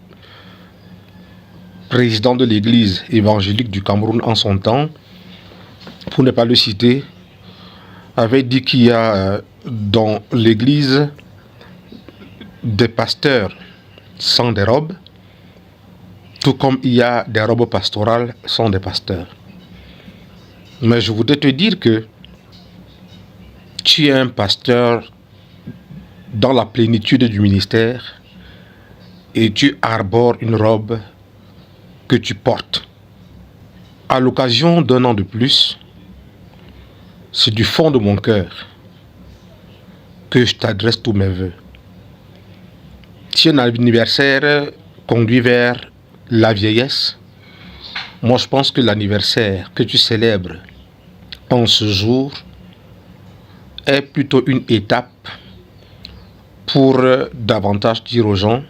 président de l'Église évangélique du Cameroun en son temps, pour ne pas le citer, avait dit qu'il y a dans l'Église des pasteurs sans des robes, tout comme il y a des robes pastorales sans des pasteurs. Mais je voudrais te dire que tu es un pasteur dans la plénitude du ministère et tu arbores une robe que tu portes. À l'occasion d'un an de plus, c'est du fond de mon cœur que je t'adresse tous mes vœux. Si un anniversaire conduit vers la vieillesse, moi je pense que l'anniversaire que tu célèbres en ce jour est plutôt une étape pour davantage dire aux gens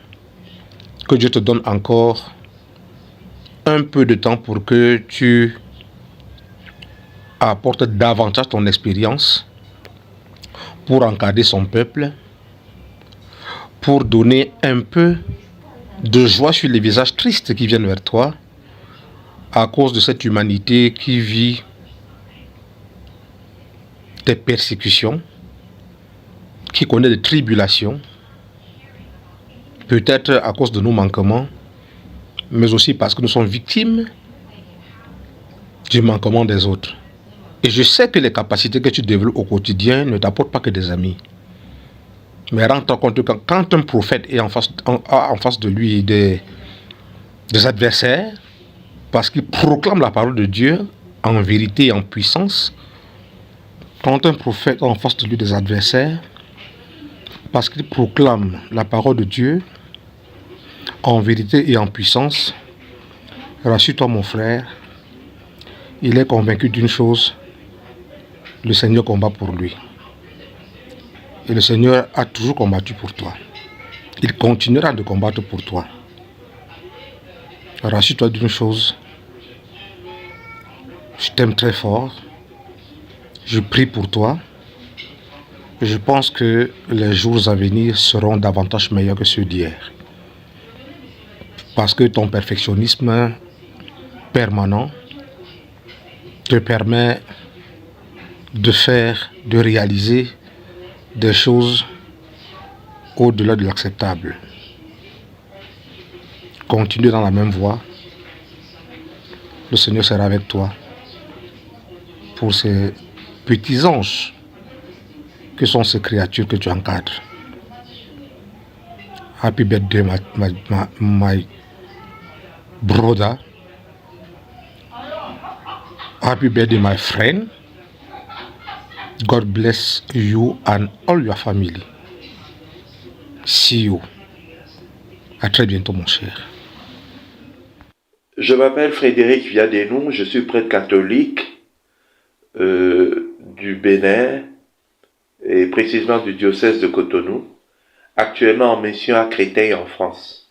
que Dieu te donne encore un peu de temps pour que tu apportes davantage ton expérience pour encadrer son peuple, pour donner un peu de joie sur les visages tristes qui viennent vers toi à cause de cette humanité qui vit des persécutions, qui connaît des tribulations, peut-être à cause de nos manquements, mais aussi parce que nous sommes victimes du manquement des autres. Et je sais que les capacités que tu développes au quotidien ne t'apportent pas que des amis. Mais rends-toi compte que quand un prophète est en face de lui des adversaires, parce qu'il proclame la parole de Dieu en vérité et en puissance, Quand un prophète a en face de lui des adversaires, parce qu'il proclame la parole de Dieu en vérité et en puissance, rassure-toi mon frère, il est convaincu d'une chose, le Seigneur combat pour lui. Et le Seigneur a toujours combattu pour toi. Il continuera de combattre pour toi. Rassure-toi d'une chose, je t'aime très fort, je prie pour toi. Je pense que les jours à venir seront davantage meilleurs que ceux d'hier. Parce que ton perfectionnisme permanent te permet de réaliser des choses au-delà de l'acceptable. Continue dans la même voie. Le Seigneur sera avec toi pour ces petits anges que sont ces créatures que tu encadres. Happy birthday, my brother. Happy birthday, my friend. God bless you and all your family. See you. À très bientôt, mon cher. Je m'appelle Frédéric Viadénou, je suis prêtre catholique du Bénin et précisément du diocèse de Cotonou, actuellement en mission à Créteil en France.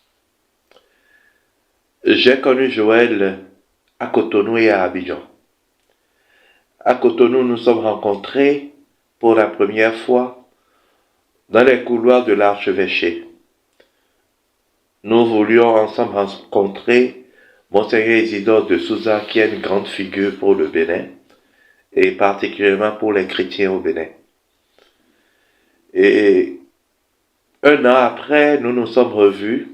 J'ai connu Joël à Cotonou et à Abidjan. À Cotonou, nous sommes rencontrés pour la première fois dans les couloirs de l'archevêché. Nous voulions ensemble rencontrer Monseigneur Isidore de Souza, qui est une grande figure pour le Bénin, et particulièrement pour les chrétiens au Bénin. Et un an après, nous nous sommes revus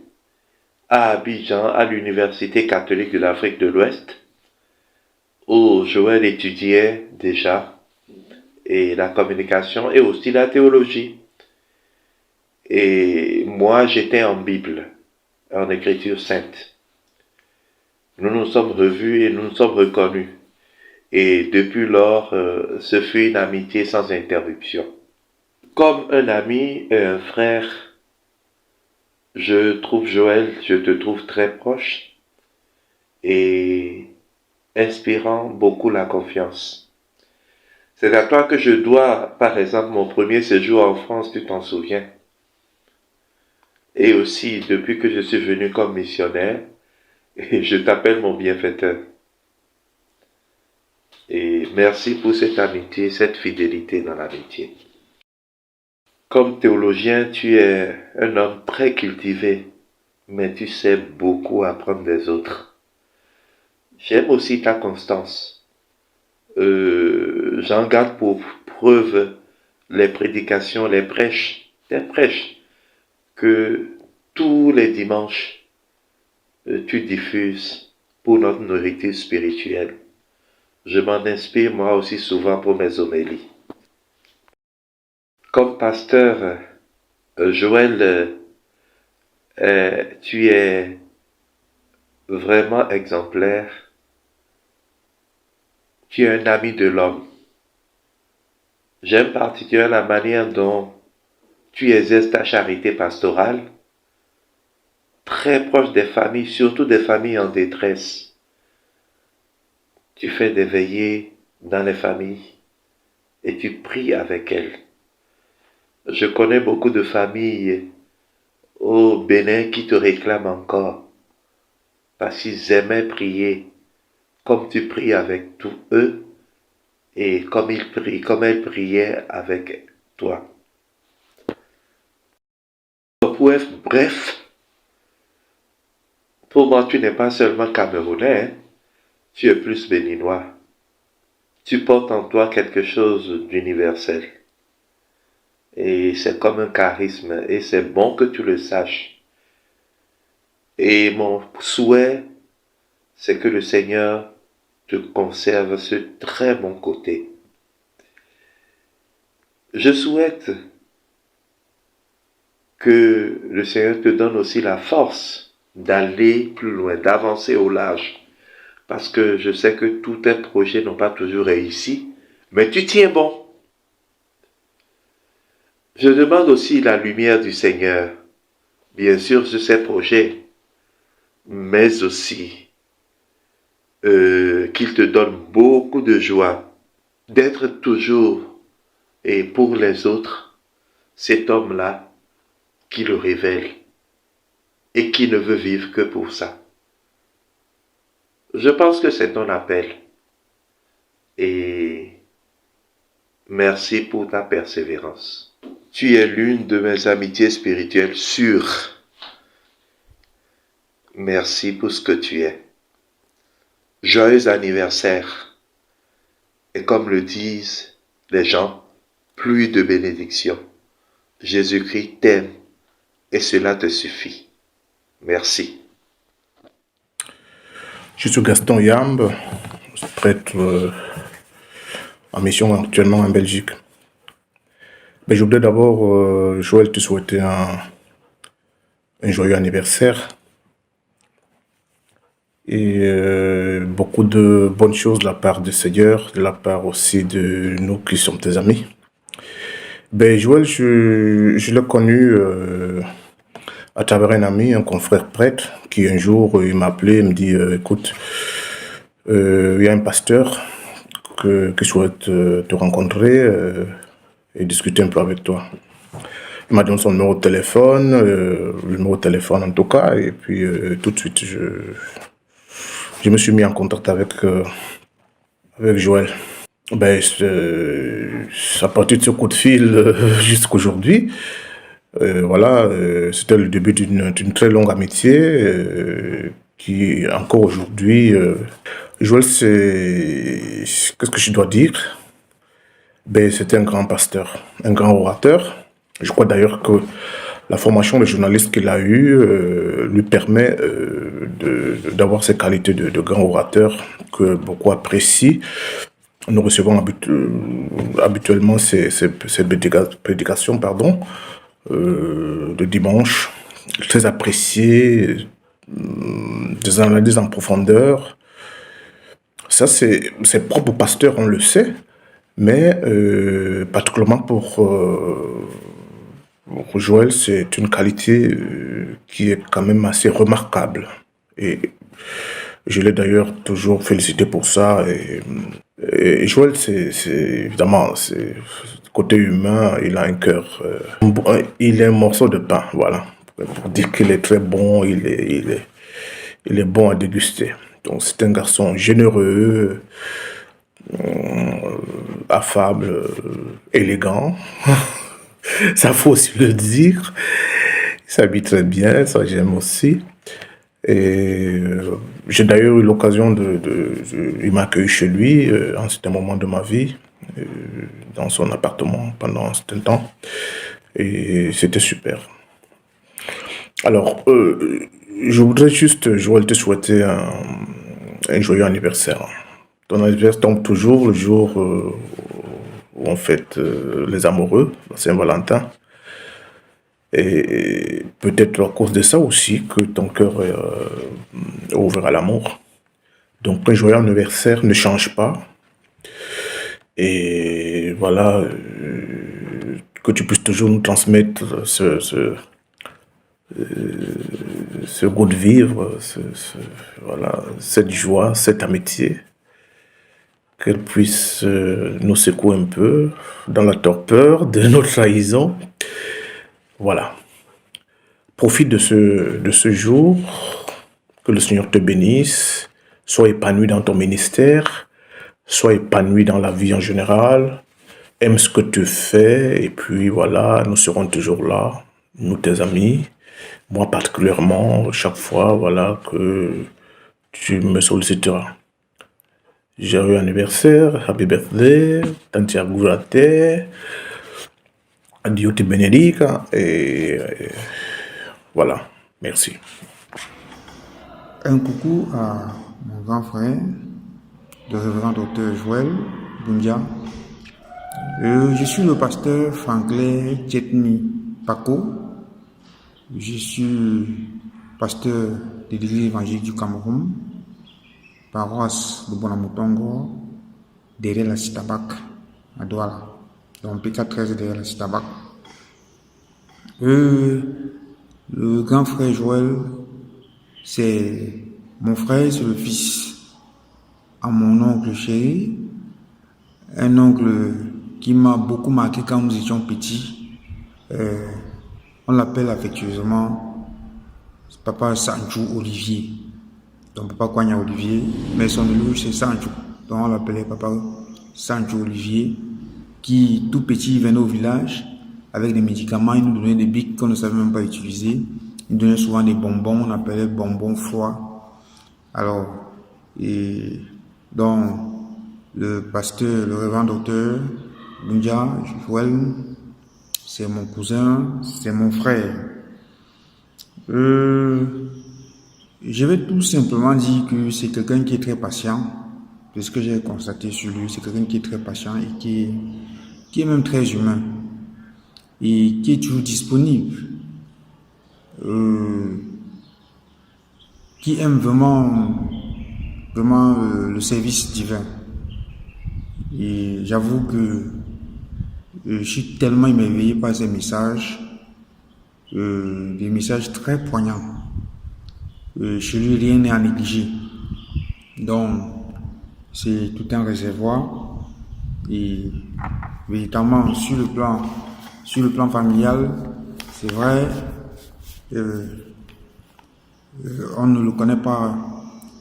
à Abidjan, à l'Université catholique de l'Afrique de l'Ouest, où Joël étudiait déjà et la communication et aussi la théologie. Et moi, j'étais en Bible, en écriture sainte. Nous nous sommes revus et nous nous sommes reconnus. Et depuis lors, ce fut une amitié sans interruption. Comme un ami et un frère, je trouve Joël, je te trouve très proche et inspirant beaucoup la confiance. C'est à toi que je dois, par exemple, mon premier séjour en France, tu t'en souviens. Et aussi, depuis que je suis venu comme missionnaire, et je t'appelle mon bienfaiteur. Et merci pour cette amitié, cette fidélité dans l'amitié. Comme théologien, tu es un homme très cultivé, mais tu sais beaucoup apprendre des autres. J'aime aussi ta constance. J'en garde pour preuve les prédications, les prêches que tous les dimanches tu diffuses pour notre nourriture spirituelle. Je m'en inspire moi aussi souvent pour mes homélies. Comme pasteur, Joël, tu es vraiment exemplaire. Tu es un ami de l'homme. J'aime particulièrement la manière dont tu exerces ta charité pastorale, très proche des familles, surtout des familles en détresse. Tu fais des veillées dans les familles et tu pries avec elles. Je connais beaucoup de familles au Bénin qui te réclament encore parce qu'ils aimaient prier comme tu pries avec tous eux et comme ils prient, comme elles priaient avec toi. Bref, pour moi tu n'es pas seulement camerounais, hein? Tu es plus béninois. Tu portes en toi quelque chose d'universel. Et c'est comme un charisme, et c'est bon que tu le saches. Et mon souhait, c'est que le Seigneur te conserve ce très bon côté. Je souhaite que le Seigneur te donne aussi la force d'aller plus loin, d'avancer au large. Parce que je sais que tous tes projets n'ont pas toujours réussi, mais tu tiens bon. Je demande aussi la lumière du Seigneur, bien sûr sur ses projets, mais aussi qu'il te donne beaucoup de joie d'être toujours et pour les autres cet homme-là qui le révèle et qui ne veut vivre que pour ça. Je pense que c'est ton appel et merci pour ta persévérance. Tu es l'une de mes amitiés spirituelles sûres. Merci pour ce que tu es. Joyeux anniversaire. Et comme le disent les gens, plus de bénédictions. Jésus-Christ t'aime et cela te suffit. Merci. Je suis Gaston Yamb, prêtre en mission actuellement en Belgique. Mais je voudrais d'abord, Joël, te souhaiter un joyeux anniversaire et beaucoup de bonnes choses de la part du Seigneur, de la part aussi de nous qui sommes tes amis. Ben, Joël, je l'ai connu à travers un ami, un confrère prêtre, qui un jour il m'a appelé et me dit écoute, il y a un pasteur qui souhaite te rencontrer et discuter un peu avec toi. Il m'a donné son numéro de téléphone, le numéro de téléphone en tout cas, et puis tout de suite je me suis mis en contact avec Joël. Ben, à partir de ce coup de fil jusqu'à aujourd'hui, voilà, c'était le début d'une très longue amitié qui, encore aujourd'hui, Joël, qu'est-ce que je dois dire? Ben, c'était un grand pasteur, un grand orateur. Je crois d'ailleurs que la formation de journaliste qu'il a eue lui permet d'avoir ces qualités de grand orateur que beaucoup apprécient. Nous recevons habituellement ces prédications de dimanche, très appréciées, des analyses en profondeur. Ça, c'est propre au pasteur, on le sait, mais particulièrement pour Joël, c'est une qualité qui est quand même assez remarquable. Et je l'ai d'ailleurs toujours félicité pour ça. Et Joël, c'est évidemment, côté humain, il a un cœur. Il est un morceau de pain, voilà. Pour dire qu'il est très bon, il est bon à déguster. Donc c'est un garçon généreux, affable, élégant. Ça faut aussi le dire. Il s'habille très bien, ça j'aime aussi. Et j'ai d'ailleurs eu l'occasion il m'a accueilli chez lui en certain moment de ma vie, dans son appartement pendant un certain temps. Et c'était super. Alors, je voudrais juste, Joël, te souhaiter un joyeux anniversaire. Ton anniversaire tombe toujours le jour où on fête les amoureux, Saint-Valentin. Et peut-être à cause de ça aussi que ton cœur est ouvert à l'amour. Donc un joyeux anniversaire ne change pas. Et voilà, que tu puisses toujours nous transmettre ce goût de vivre, voilà, cette joie, cette amitié. Qu'elle puisse nous secouer un peu dans la torpeur de nos trahisons. Voilà. Profite de ce jour, que le Seigneur te bénisse, sois épanoui dans ton ministère, sois épanoui dans la vie en général, aime ce que tu fais, et puis voilà, nous serons toujours là, nous tes amis, moi particulièrement, chaque fois, voilà, que tu me solliciteras. Joyeux anniversaire, happy birthday, tanti augurate, Dieu te bénédica, et voilà, merci. Un coucou à mon grand frère, le révérend docteur Joël Bundia. Je suis le pasteur Franklin Tchetni Paco. Je suis pasteur de l'église évangélique du Cameroun, paroisse de Bonamutongo, derrière la Citabac, à Douala. Donc P13 derrière la Citabac. Le grand frère Joël, c'est mon frère, c'est le fils à mon oncle chéri, un oncle qui m'a beaucoup marqué quand nous étions petits. On l'appelle affectueusement Papa Sanchou Olivier. Donc Papa Kwanya Olivier, mais son nom c'est Sanchou. Donc on l'appelait Papa Sanchou Olivier, qui tout petit venait au village avec des médicaments, il nous donnait des bics qu'on ne savait même pas utiliser. Il nous donnait souvent des bonbons, on appelait bonbons froids. Alors, et donc le pasteur, le révérend docteur Bundia Joël, c'est mon cousin, c'est mon frère. Je vais tout simplement dire que c'est quelqu'un qui est très patient. De ce que j'ai constaté sur lui, c'est quelqu'un qui est très patient et qui est même très humain et qui est toujours disponible, qui aime vraiment le service divin. Et j'avoue que je suis tellement émerveillé par ces messages, des messages très poignants. Chez lui, rien n'est à négliger. Donc, c'est tout un réservoir. Et véritablement, sur le plan familial, c'est vrai, on ne le connaît pas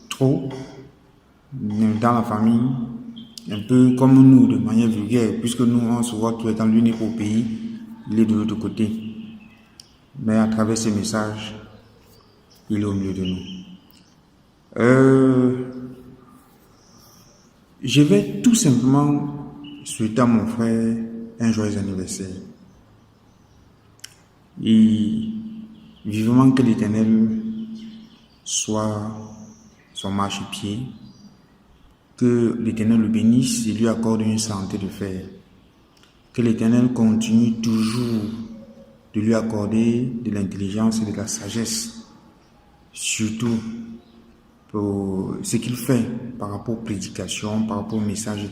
trop dans la famille, un peu comme nous, de manière vulgaire, puisque nous, on se voit tout étant l'unique au pays, il est de l'autre côté. Mais à travers ces messages, il est au milieu de nous. Je vais tout simplement souhaiter à mon frère un joyeux anniversaire. Et vivement que l'Éternel soit son marchepied, que l'Éternel le bénisse et lui accorde une santé de fer. Que l'Éternel continue toujours de lui accorder de l'intelligence et de la sagesse, surtout pour ce qu'il fait par rapport aux prédications, par rapport au message